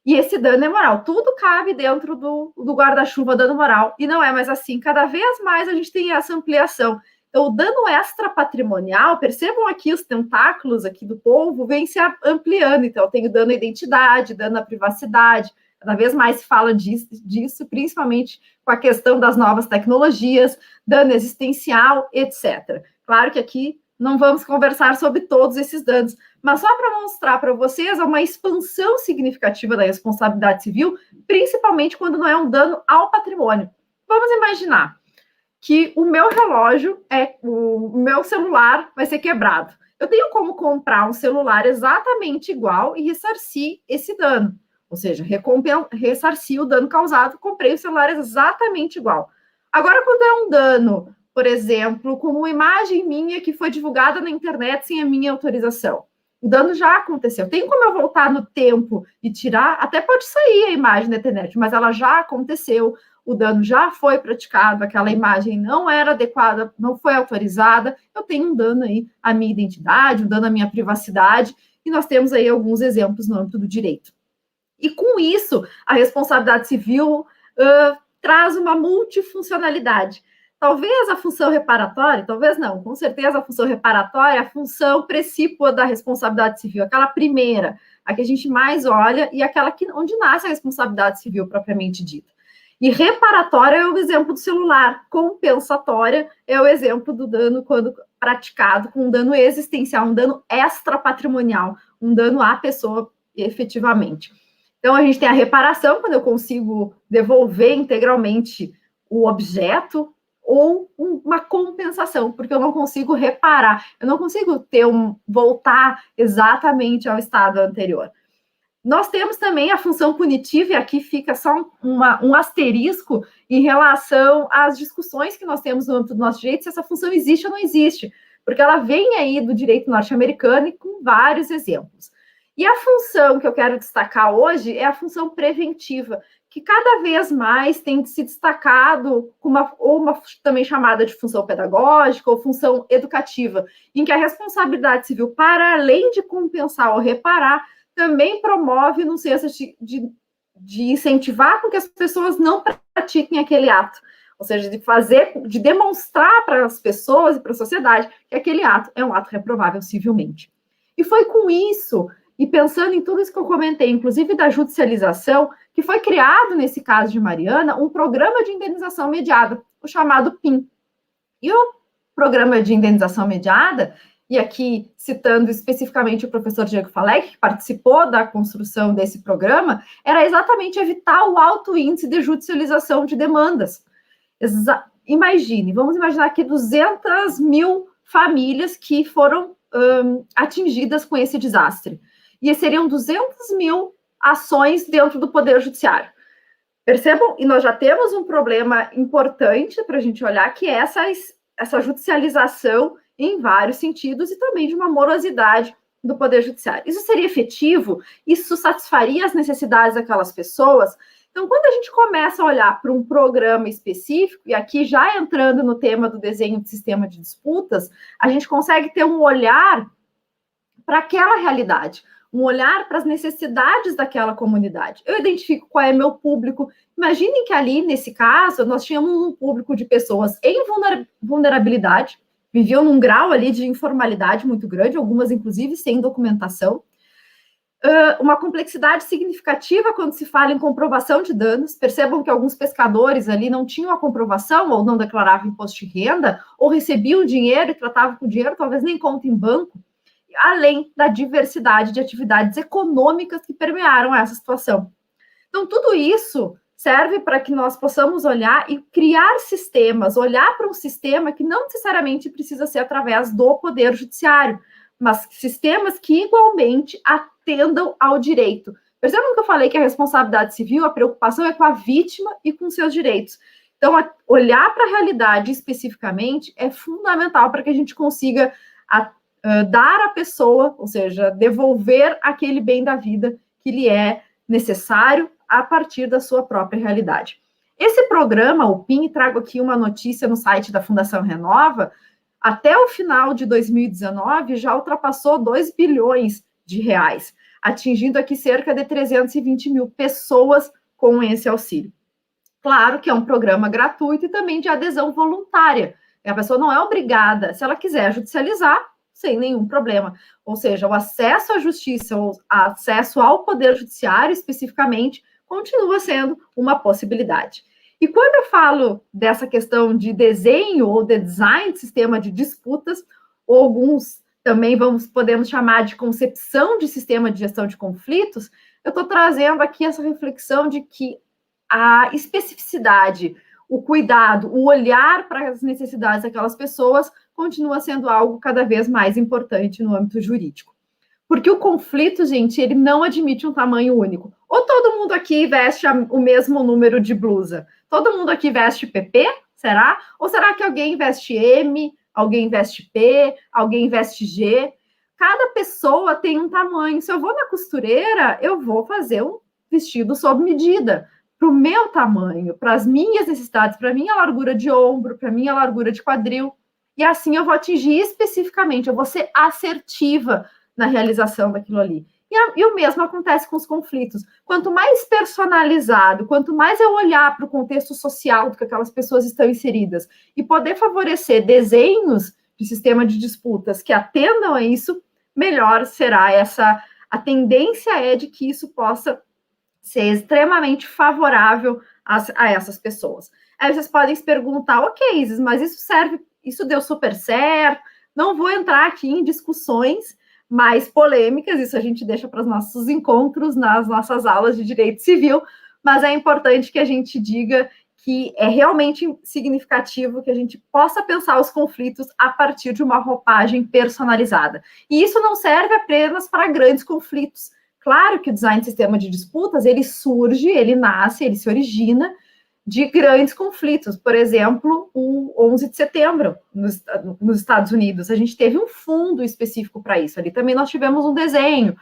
E esse dano é moral. Tudo cabe dentro do guarda-chuva dano moral. E não é mais assim. Cada vez mais a gente tem essa ampliação. Então, o dano extrapatrimonial, percebam aqui os tentáculos aqui do povo, vem se ampliando. Então, eu tenho dano à identidade, dano à privacidade. Cada vez mais se fala disso, principalmente com a questão das novas tecnologias, dano existencial, etc. Claro que aqui não vamos conversar sobre todos esses danos, mas só para mostrar para vocês uma expansão significativa da responsabilidade civil, principalmente quando não é um dano ao patrimônio. Vamos imaginar que o meu relógio, o meu celular vai ser quebrado. Eu tenho como comprar um celular exatamente igual e ressarcir esse dano. Ou seja, ressarcir o dano causado, comprei o celular exatamente igual. Agora, quando é um dano, por exemplo, como uma imagem minha que foi divulgada na internet sem a minha autorização, o dano já aconteceu. Tem como eu voltar no tempo e tirar? Até pode sair a imagem da internet, mas ela já aconteceu, o dano já foi praticado, aquela imagem não era adequada, não foi autorizada, eu tenho um dano aí à minha identidade, um dano à minha privacidade, e nós temos aí alguns exemplos no âmbito do direito. E com isso, a responsabilidade civil traz uma multifuncionalidade. Talvez a função reparatória, talvez não, com certeza a função reparatória é a função precípua da responsabilidade civil, aquela primeira, a que a gente mais olha e aquela onde nasce a responsabilidade civil propriamente dita. E reparatória é o exemplo do celular, compensatória é o exemplo do dano quando praticado com um dano existencial, um dano extrapatrimonial, um dano à pessoa efetivamente. Então, a gente tem a reparação, quando eu consigo devolver integralmente o objeto, ou uma compensação, porque eu não consigo reparar, eu não consigo voltar exatamente ao estado anterior. Nós temos também a função punitiva, e aqui fica só um asterisco em relação às discussões que nós temos no âmbito do nosso direito, se essa função existe ou não existe, porque ela vem aí do direito norte-americano e com vários exemplos. E a função que eu quero destacar hoje é a função preventiva, que cada vez mais tem se destacado com uma também chamada de função pedagógica ou função educativa, em que a responsabilidade civil, para além de compensar ou reparar, também promove no senso de incentivar com que as pessoas não pratiquem aquele ato, ou seja, de demonstrar para as pessoas e para a sociedade que aquele ato é um ato reprovável civilmente. E foi com isso, e pensando em tudo isso que eu comentei, inclusive da judicialização, que foi criado, nesse caso de Mariana, um programa de indenização mediada, o chamado PIM. E o programa de indenização mediada, e aqui citando especificamente o professor Diego Falek, que participou da construção desse programa, era exatamente evitar o alto índice de judicialização de demandas. Vamos imaginar aqui 200 mil famílias que foram atingidas com esse desastre. E seriam 200 mil ações dentro do Poder Judiciário. Percebam? E nós já temos um problema importante para a gente olhar, que é essa judicialização em vários sentidos e também de uma morosidade do Poder Judiciário. Isso seria efetivo? Isso satisfaria as necessidades daquelas pessoas? Então, quando a gente começa a olhar para um programa específico, e aqui já entrando no tema do desenho de sistema de disputas, a gente consegue ter um olhar para aquela realidade, um olhar para as necessidades daquela comunidade. Eu identifico qual é meu público. Imaginem que ali, nesse caso, nós tínhamos um público de pessoas em vulnerabilidade, viviam num grau ali de informalidade muito grande, algumas, inclusive, sem documentação. Uma complexidade significativa quando se fala em comprovação de danos. Percebam que alguns pescadores ali não tinham a comprovação, ou não declaravam imposto de renda, ou recebiam dinheiro e tratavam com dinheiro, talvez nem conta em banco, além da diversidade de atividades econômicas que permearam essa situação. Então, tudo isso serve para que nós possamos olhar e criar sistemas, olhar para um sistema que não necessariamente precisa ser através do Poder Judiciário, mas sistemas que igualmente atendam ao direito. Percebam que eu falei que a responsabilidade civil, a preocupação é com a vítima e com seus direitos. Então, olhar para a realidade especificamente é fundamental para que a gente consiga dar à pessoa, ou seja, devolver aquele bem da vida que lhe é necessário a partir da sua própria realidade. Esse programa, o PIN, trago aqui uma notícia no site da Fundação Renova, até o final de 2019, já ultrapassou 2 bilhões de reais, atingindo aqui cerca de 320 mil pessoas com esse auxílio. Claro que é um programa gratuito e também de adesão voluntária. A pessoa não é obrigada, se ela quiser judicializar, sem nenhum problema. Ou seja, o acesso à justiça, o acesso ao Poder Judiciário, especificamente, continua sendo uma possibilidade. E quando eu falo dessa questão de desenho ou de design de sistema de disputas, ou alguns também podemos chamar de concepção de sistema de gestão de conflitos, eu estou trazendo aqui essa reflexão de que a especificidade, o cuidado, o olhar para as necessidades daquelas pessoas continua sendo algo cada vez mais importante no âmbito jurídico. Porque o conflito, gente, ele não admite um tamanho único. Ou todo mundo aqui veste o mesmo número de blusa? Todo mundo aqui veste PP? Será? Ou será que alguém veste M, alguém veste P, alguém veste G? Cada pessoa tem um tamanho. Se eu vou na costureira, eu vou fazer um vestido sob medida, para o meu tamanho, para as minhas necessidades, para a minha largura de ombro, para a minha largura de quadril. E assim eu vou atingir especificamente, eu vou ser assertiva na realização daquilo ali. E o mesmo acontece com os conflitos. Quanto mais personalizado, quanto mais eu olhar para o contexto social do que aquelas pessoas estão inseridas e poder favorecer desenhos de sistema de disputas que atendam a isso, melhor será a tendência é de que isso possa ser extremamente favorável a essas pessoas. Aí vocês podem se perguntar, ok, Isis, mas isso deu super certo, não vou entrar aqui em discussões mais polêmicas, isso a gente deixa para os nossos encontros nas nossas aulas de direito civil, mas é importante que a gente diga que é realmente significativo que a gente possa pensar os conflitos a partir de uma roupagem personalizada. E isso não serve apenas para grandes conflitos. Claro que o design de sistema de disputas, ele surge, ele nasce, ele se origina de grandes conflitos. Por exemplo, o 11 de setembro, nos Estados Unidos, a gente teve um fundo específico para isso. Ali também nós tivemos um desenho,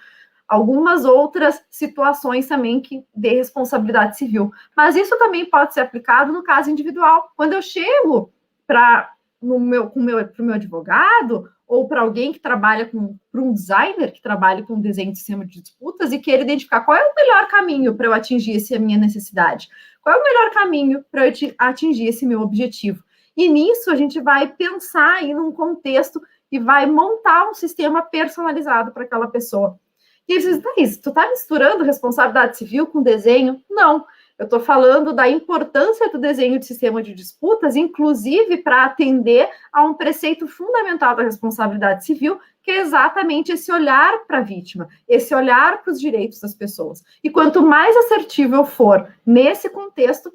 algumas outras situações também que de responsabilidade civil. Mas isso também pode ser aplicado no caso individual. Quando eu chego para o meu advogado, ou para alguém que trabalha para um designer que trabalha com desenho de sistema de disputas e queira identificar qual é o melhor caminho para eu atingir essa minha necessidade, qual é o melhor caminho para eu atingir esse meu objetivo. E nisso a gente vai pensar aí num contexto e vai montar um sistema personalizado para aquela pessoa. E eles dizem, Thaís, tu está misturando responsabilidade civil com desenho? Não. Eu estou falando da importância do desenho de sistema de disputas, inclusive para atender a um preceito fundamental da responsabilidade civil, que é exatamente esse olhar para a vítima, esse olhar para os direitos das pessoas. E quanto mais assertivo eu for nesse contexto,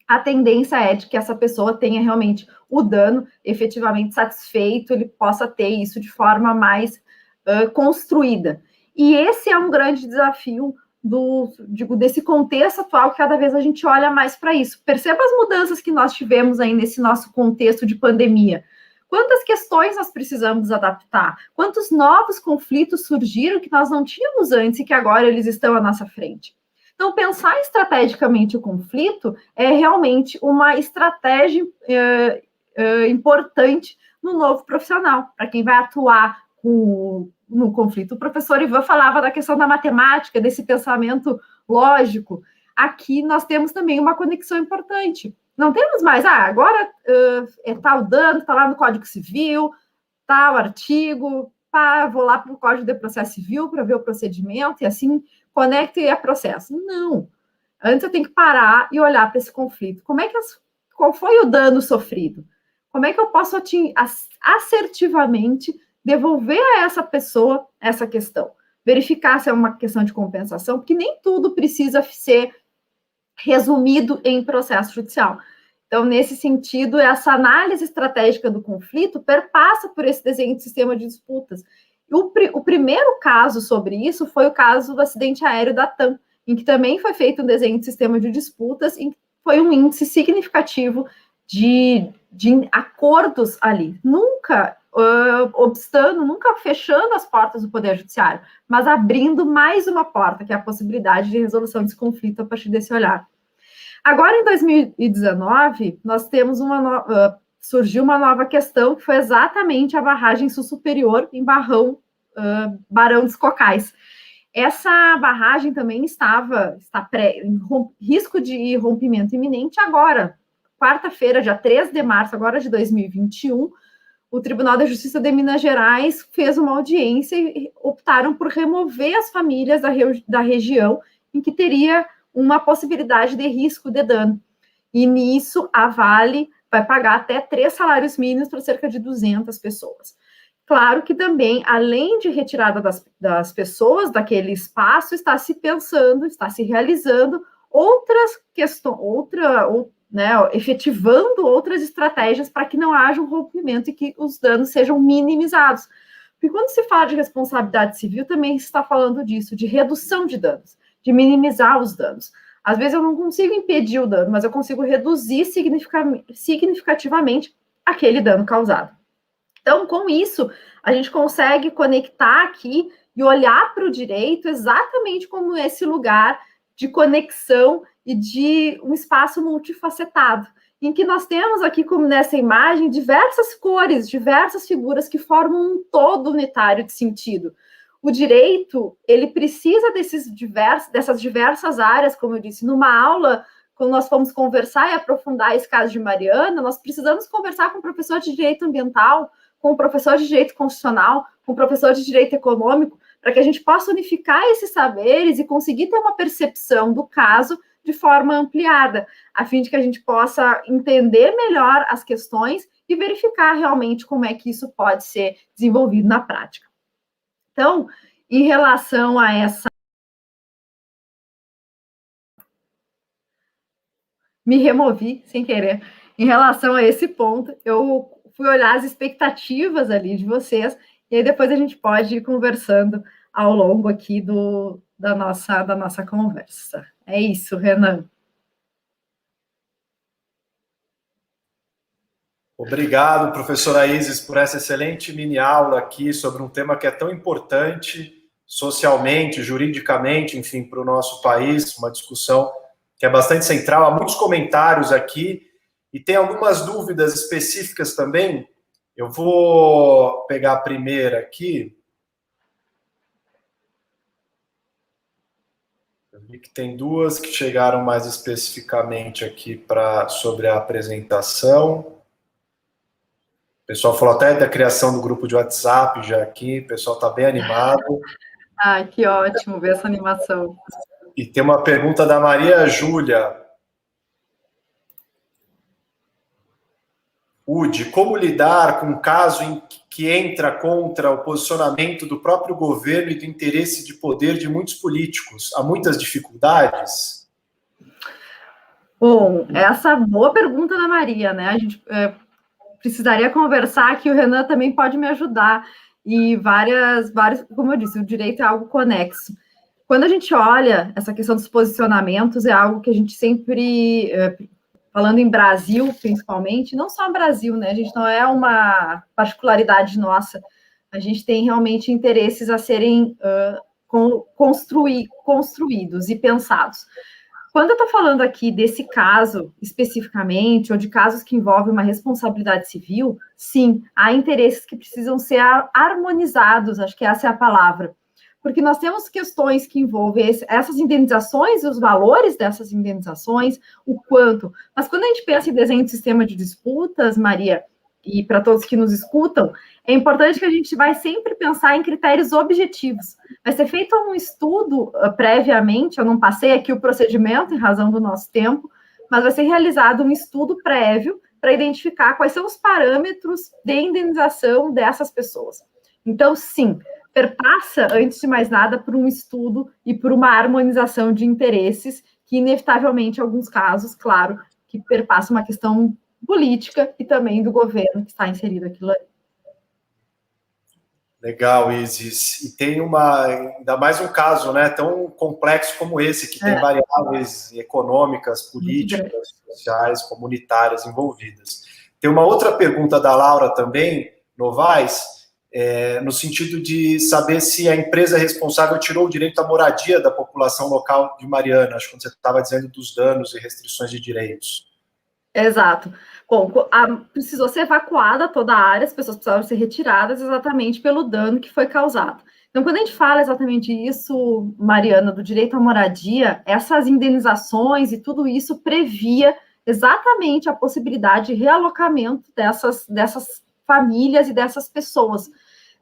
a tendência é de que essa pessoa tenha realmente o dano efetivamente satisfeito, ele possa ter isso de forma mais construída. E esse é um grande desafio desse contexto atual, que cada vez a gente olha mais para isso. Perceba as mudanças que nós tivemos aí nesse nosso contexto de pandemia. Quantas questões nós precisamos adaptar? Quantos novos conflitos surgiram que nós não tínhamos antes e que agora eles estão à nossa frente? Então, pensar estrategicamente o conflito é realmente uma estratégia importante no novo profissional, para quem vai atuar no conflito. O professor Ivan falava da questão da matemática, desse pensamento lógico. Aqui nós temos também uma conexão importante. Não temos mais, agora é tal dano, está lá no Código Civil, tal artigo, vou lá para o Código de Processo Civil para ver o procedimento, e assim conecto e é processo. Não. Antes eu tenho que parar e olhar para esse conflito. Qual foi o dano sofrido? Como é que eu posso assertivamente devolver a essa pessoa essa questão? Verificar se é uma questão de compensação, porque nem tudo precisa ser resumido em processo judicial. Então, nesse sentido, essa análise estratégica do conflito perpassa por esse desenho de sistema de disputas. O primeiro caso sobre isso foi o caso do acidente aéreo da TAM, em que também foi feito um desenho de sistema de disputas, e foi um índice significativo de acordos ali. Nunca obstando, nunca fechando as portas do Poder Judiciário, mas abrindo mais uma porta, que é a possibilidade de resolução desse conflito a partir desse olhar. Agora, em 2019, nós temos surgiu uma nova questão, que foi exatamente a barragem sul superior em Barão dos Cocais. Essa barragem também está em risco de rompimento iminente agora. Quarta-feira, dia 3 de março, agora de 2021, o Tribunal de Justiça de Minas Gerais fez uma audiência e optaram por remover as famílias da região em que teria uma possibilidade de risco de dano. E nisso, a Vale vai pagar até 3 salários mínimos para cerca de 200 pessoas. Claro que também, além de retirada das pessoas daquele espaço, está se realizando outras questões, efetivando outras estratégias para que não haja um rompimento e que os danos sejam minimizados. Porque quando se fala de responsabilidade civil, também se está falando disso, de redução de danos, de minimizar os danos. Às vezes eu não consigo impedir o dano, mas eu consigo reduzir significativamente aquele dano causado. Então, com isso, a gente consegue conectar aqui e olhar para o direito exatamente como esse lugar de conexão e de um espaço multifacetado, em que nós temos aqui, como nessa imagem, diversas cores, diversas figuras que formam um todo unitário de sentido. O direito, ele precisa dessas diversas áreas, como eu disse, numa aula, quando nós fomos conversar e aprofundar esse caso de Mariana, nós precisamos conversar com o professor de direito ambiental, com o professor de direito constitucional, com o professor de direito econômico, para que a gente possa unificar esses saberes e conseguir ter uma percepção do caso de forma ampliada, a fim de que a gente possa entender melhor as questões e verificar realmente como é que isso pode ser desenvolvido na prática. Então, em relação a essa... Me removi sem querer. Em relação a esse ponto, eu fui olhar as expectativas ali de vocês, e aí depois a gente pode ir conversando ao longo aqui da nossa conversa. É isso, Renan. Obrigado, professora Isis, por essa excelente mini-aula aqui sobre um tema que é tão importante socialmente, juridicamente, enfim, para o nosso país, uma discussão que é bastante central. Há muitos comentários aqui e tem algumas dúvidas específicas também. Eu vou pegar a primeira aqui. Eu vi que tem duas que chegaram mais especificamente aqui sobre a apresentação. O pessoal falou até da criação do grupo de WhatsApp já aqui, o pessoal está bem animado. Ai, que ótimo ver essa animação. E tem uma pergunta da Maria Júlia. Udi, como lidar com um caso em que entra contra o posicionamento do próprio governo e do interesse de poder de muitos políticos? Há muitas dificuldades? Bom, essa boa pergunta da Maria, né? A gente precisaria conversar, que o Renan também pode me ajudar. E várias, como eu disse, o direito é algo conexo. Quando a gente olha essa questão dos posicionamentos, é algo que a gente sempre falando em Brasil, principalmente, não só Brasil, né? A gente não é uma particularidade nossa, a gente tem realmente interesses a serem construídos e pensados. Quando eu estou falando aqui desse caso especificamente, ou de casos que envolvem uma responsabilidade civil, sim, há interesses que precisam ser harmonizados, acho que essa é a palavra. Porque nós temos questões que envolvem essas indenizações e os valores dessas indenizações, o quanto. Mas quando a gente pensa em desenho de sistema de disputas, Maria, e para todos que nos escutam, é importante que a gente vai sempre pensar em critérios objetivos. Vai ser feito um estudo previamente, eu não passei aqui o procedimento em razão do nosso tempo, mas vai ser realizado um estudo prévio para identificar quais são os parâmetros de indenização dessas pessoas. Então, sim, perpassa, antes de mais nada, por um estudo e por uma harmonização de interesses, que inevitavelmente, em alguns casos, claro, que perpassa uma questão política e também do governo que está inserido aquilo ali. Legal, Isis. E tem ainda mais um caso, né, tão complexo como esse, que tem variáveis econômicas, políticas, sociais, comunitárias envolvidas. Tem uma outra pergunta da Laura também, Novaes, no sentido de saber se a empresa responsável tirou o direito à moradia da população local de Mariana, acho que você estava dizendo dos danos e restrições de direitos. Exato. Bom, precisou ser evacuada toda a área, as pessoas precisavam ser retiradas exatamente pelo dano que foi causado. Então, quando a gente fala exatamente isso, Mariana, do direito à moradia, essas indenizações e tudo isso previa exatamente a possibilidade de realocamento dessas famílias e dessas pessoas,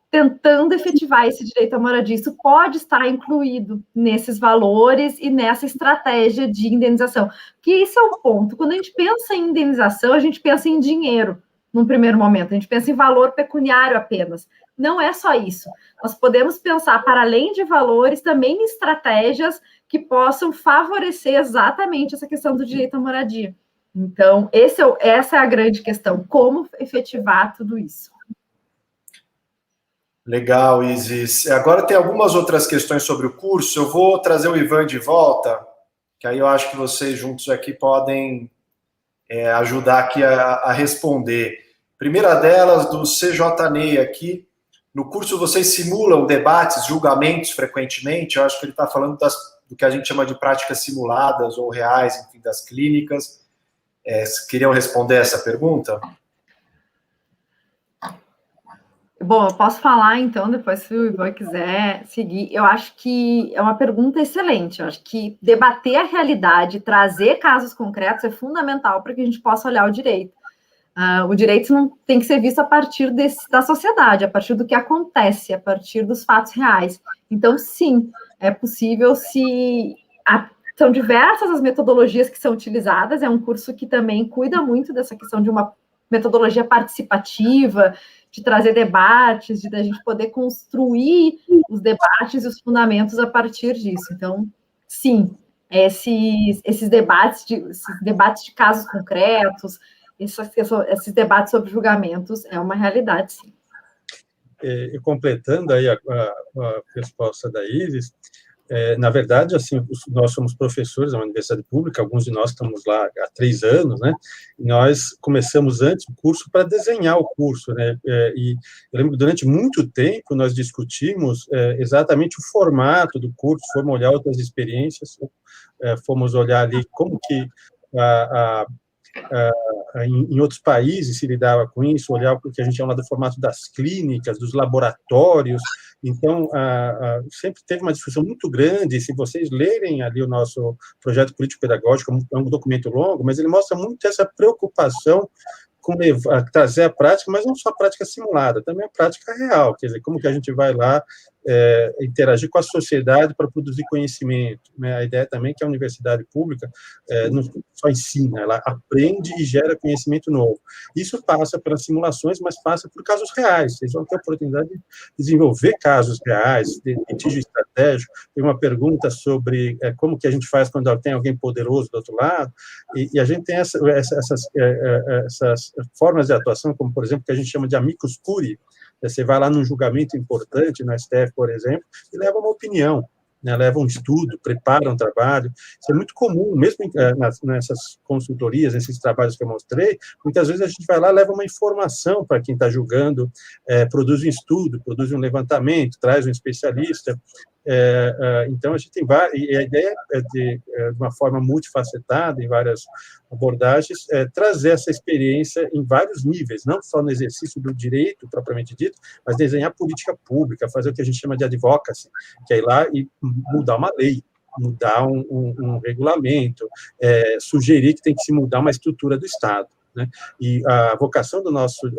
tentando efetivar esse direito à moradia. Isso pode estar incluído nesses valores e nessa estratégia de indenização. Que esse é o ponto. Quando a gente pensa em indenização, a gente pensa em dinheiro, num primeiro momento. A gente pensa em valor pecuniário apenas. Não é só isso. Nós podemos pensar, para além de valores, também em estratégias que possam favorecer exatamente essa questão do direito à moradia. Então, essa é a grande questão. Como efetivar tudo isso? Legal, Isis. Agora tem algumas outras questões sobre o curso. Eu vou trazer o Ivan de volta, que aí eu acho que vocês juntos aqui podem ajudar aqui a responder. Primeira delas, do CJNEI aqui. No curso vocês simulam debates, julgamentos frequentemente? Eu acho que ele está falando do que a gente chama de práticas simuladas ou reais, enfim, das clínicas. Queriam responder essa pergunta? Bom, eu posso falar, então, depois, se o Ivan quiser seguir. Eu acho que é uma pergunta excelente. Eu acho que debater a realidade, trazer casos concretos é fundamental para que a gente possa olhar o direito. O direito não tem que ser visto a partir da sociedade, a partir do que acontece, a partir dos fatos reais. Então, sim, é possível são diversas as metodologias que são utilizadas, é um curso que também cuida muito dessa questão de uma metodologia participativa, de trazer debates, de a gente poder construir os debates e os fundamentos a partir disso. Então, sim, esses debates de casos concretos, esses debates sobre julgamentos é uma realidade, sim. E completando aí a resposta da Isis, na verdade, assim, nós somos professores da universidade pública, alguns de nós estamos lá há 3 anos, né? E nós começamos antes o curso para desenhar o curso, né? E eu lembro que durante muito tempo nós discutimos exatamente o formato do curso, fomos olhar outras experiências, fomos olhar ali como que em outros países se lidava com isso, olhar o que a gente chama do formato das clínicas, dos laboratórios. Então, sempre teve uma discussão muito grande. Se vocês lerem ali o nosso projeto político-pedagógico, é um documento longo, mas ele mostra muito essa preocupação com trazer a prática, mas não só a prática simulada, também a prática real, quer dizer, como que a gente vai lá interagir com a sociedade para produzir conhecimento, né? A ideia também é que a universidade pública não só ensina, ela aprende e gera conhecimento novo. Isso passa pelas simulações, mas passa por casos reais. Vocês vão ter a oportunidade de desenvolver casos reais, de litígio estratégico. Tem uma pergunta sobre como que a gente faz quando tem alguém poderoso do outro lado, e a gente tem essas formas de atuação, como, por exemplo, que a gente chama de amicus curiae. Você vai lá num julgamento importante, no STF, por exemplo, e leva uma opinião. né, levam um estudo, preparam um trabalho. Isso é muito comum, mesmo nessas consultorias, nesses trabalhos que eu mostrei, muitas vezes a gente vai lá, leva uma informação para quem está julgando, produz um estudo, produz um levantamento, traz um especialista. Então, a gente tem e a ideia é de uma forma multifacetada, em várias abordagens, trazer essa experiência em vários níveis, não só no exercício do direito, propriamente dito, mas desenhar política pública, fazer o que a gente chama de advocacy, que é ir lá e mudar uma lei, mudar um regulamento, sugerir que tem que se mudar uma estrutura do Estado, né? E a vocação do nosso,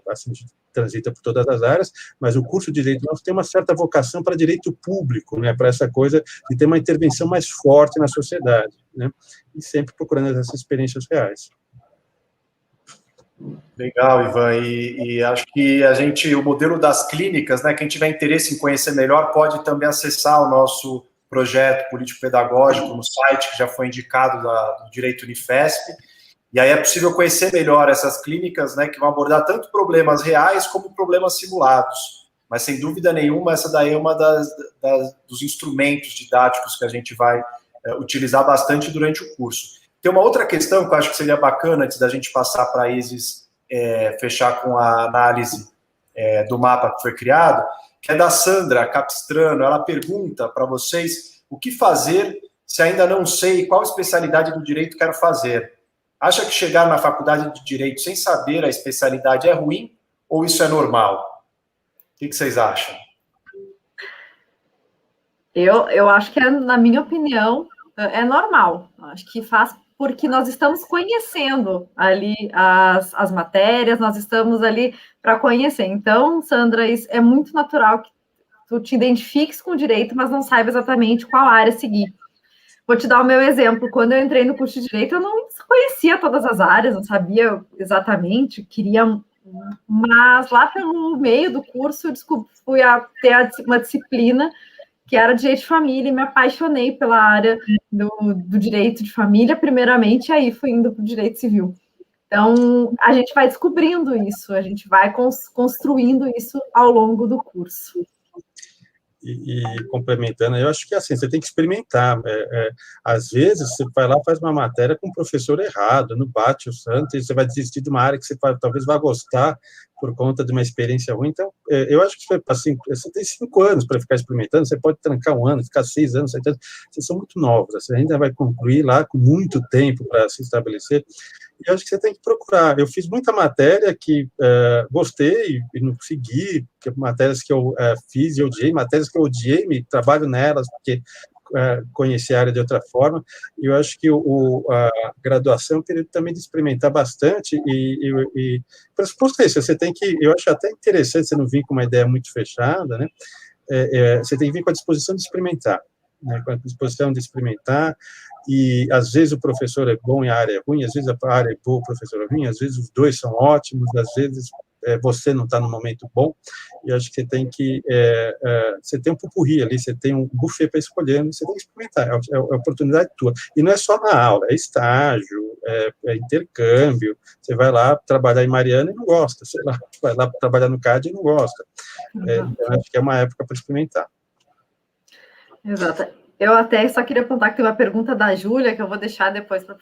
assim, transita por todas as áreas, mas o curso de Direito nosso tem uma certa vocação para direito público, né, para essa coisa de ter uma intervenção mais forte na sociedade, né, e sempre procurando essas experiências reais. Legal, Ivan, e acho que o modelo das clínicas, né, quem tiver interesse em conhecer melhor pode também acessar o nosso projeto político-pedagógico no site que já foi indicado do Direito Unifesp. E aí é possível conhecer melhor essas clínicas, né, que vão abordar tanto problemas reais como problemas simulados. Mas, sem dúvida nenhuma, essa daí é uma dos instrumentos didáticos que a gente vai utilizar bastante durante o curso. Tem uma outra questão que eu acho que seria bacana, antes da gente passar para a Isis fechar com a análise do mapa que foi criado, que é da Sandra Capistrano. Ela pergunta para vocês o que fazer se ainda não sei qual especialidade do direito quero fazer. Acha que chegar na faculdade de Direito sem saber a especialidade é ruim ou isso é normal? O que vocês acham? Eu acho que, na minha opinião, é normal. Acho que faz porque nós estamos conhecendo ali as matérias, nós estamos ali para conhecer. Então, Sandra, isso é muito natural que tu te identifiques com o direito, mas não saiba exatamente qual área seguir. Vou te dar o meu exemplo. Quando eu entrei no curso de Direito, eu não conhecia todas as áreas, não sabia exatamente, queria... Mas lá pelo meio do curso, fui a ter uma disciplina que era Direito de Família e me apaixonei pela área do Direito de Família, primeiramente, e aí fui indo para o Direito Civil. Então, a gente vai descobrindo isso, a gente vai construindo isso ao longo do curso. E complementando, eu acho que assim, você tem que experimentar. Às vezes, você vai lá, faz uma matéria com um professor errado, não bate o santo, e você vai desistir de uma área que você talvez vá gostar por conta de uma experiência ruim. Então, eu acho que assim, você tem 5 anos para ficar experimentando, você pode trancar 1 ano, ficar 6 anos, 7 anos, vocês são muito novos, você ainda vai concluir lá com muito tempo para se estabelecer. E eu acho que você tem que procurar. Eu fiz muita matéria que gostei e não segui, matérias que eu fiz e odiei, matérias que eu odiei, trabalho nelas, porque conheci a área de outra forma. E eu acho que a graduação é um período também de experimentar bastante e pressuposto isso, você tem que, eu acho até interessante você não vir com uma ideia muito fechada, né? Você tem que vir com a disposição de experimentar, né? Com a disposição de experimentar. E, às vezes, o professor é bom e a área é ruim, às vezes a área é boa, o professor é ruim, às vezes os dois são ótimos, às vezes você não está no momento bom, e acho que você tem que... você tem um pupurri ali, você tem um buffet para escolher, você tem que experimentar, é a oportunidade tua. E não é só na aula, é estágio, é intercâmbio, você vai lá trabalhar em Mariana e não gosta, sei lá, vai lá trabalhar no CAD e não gosta. Então, acho que é uma época para experimentar. Exato. Eu até só queria apontar que tem uma pergunta da Júlia, que eu vou deixar depois para a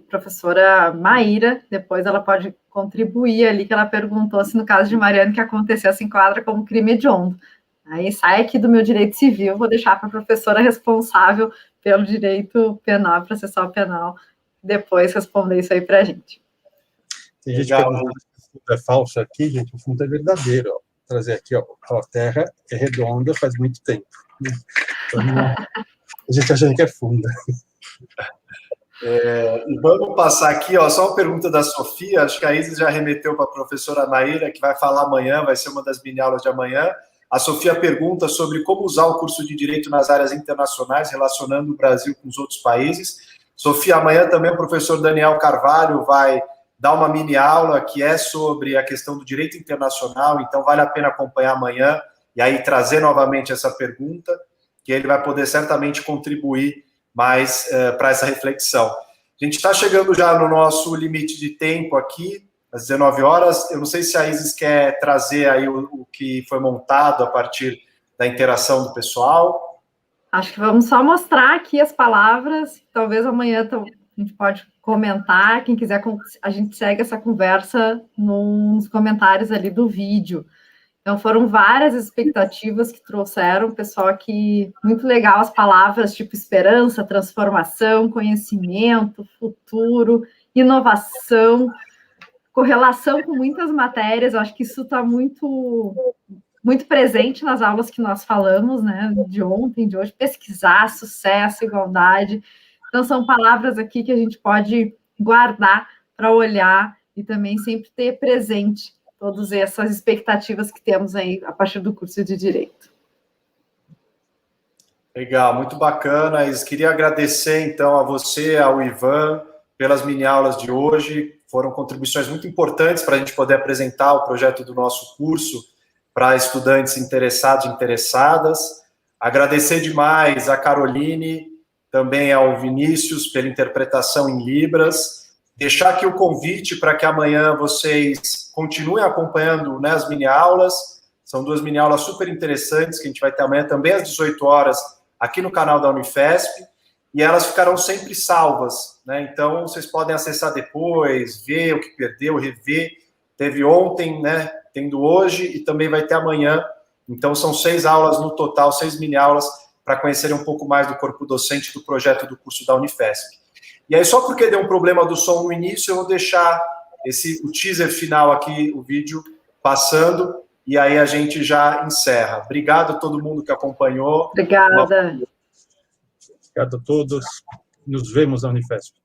professora Maíra, depois ela pode contribuir ali, que ela perguntou se no caso de Mariana que aconteceu se enquadra como crime hediondo. Aí sai aqui do meu direito civil, vou deixar para a professora responsável pelo direito penal, processual penal, depois responder isso aí para a gente. Tem gente perguntando se o fundo é falso aqui, gente, o fundo é verdadeiro, ó. Vou trazer aqui, ó, a Terra é redonda faz muito tempo. Então, a gente acha que é funda. E vamos passar aqui, ó, só uma pergunta da Sofia, acho que a Isis já remeteu para a professora Maíra, que vai falar amanhã, vai ser uma das mini-aulas de amanhã. A Sofia pergunta sobre como usar o curso de Direito nas áreas internacionais, relacionando o Brasil com os outros países. Sofia, amanhã também o professor Daniel Carvalho vai dar uma mini-aula que é sobre a questão do direito internacional, então vale a pena acompanhar amanhã, e aí trazer novamente essa pergunta, que ele vai poder certamente contribuir mais para essa reflexão. A gente está chegando já no nosso limite de tempo aqui, às 19 horas. Eu não sei se a Isis quer trazer aí o que foi montado a partir da interação do pessoal. Acho que vamos só mostrar aqui as palavras, talvez amanhã a gente pode comentar, quem quiser, a gente segue essa conversa nos comentários ali do vídeo. Então, foram várias expectativas que trouxeram, pessoal, aqui, muito legal as palavras tipo esperança, transformação, conhecimento, futuro, inovação, correlação com muitas matérias, eu acho que isso está muito presente nas aulas que nós falamos, né, de ontem, de hoje, pesquisar, sucesso, igualdade. Então, são palavras aqui que a gente pode guardar para olhar e também sempre ter presente todas essas expectativas que temos aí a partir do curso de Direito. Legal, muito bacana. Eu queria agradecer, então, a você, ao Ivan, pelas mini-aulas de hoje. Foram contribuições muito importantes para a gente poder apresentar o projeto do nosso curso para estudantes interessados e interessadas. Agradecer demais a Caroline, também ao Vinícius, pela interpretação em Libras. Deixar aqui o convite para que amanhã vocês continuem acompanhando, né, as mini-aulas. São 2 mini-aulas super interessantes que a gente vai ter amanhã também às 18 horas aqui no canal da Unifesp. E elas ficarão sempre salvas, né? Então, vocês podem acessar depois, ver o que perdeu, rever. Teve ontem, né? Tendo hoje e também vai ter amanhã. Então, são 6 aulas no total, 6 mini-aulas, para conhecerem um pouco mais do corpo docente do projeto do curso da Unifesp. E aí, só porque deu um problema do som no início, eu vou deixar o teaser final aqui, o vídeo, passando, e aí a gente já encerra. Obrigado a todo mundo que acompanhou. Obrigada. Obrigado a todos. Nos vemos na Unifesp.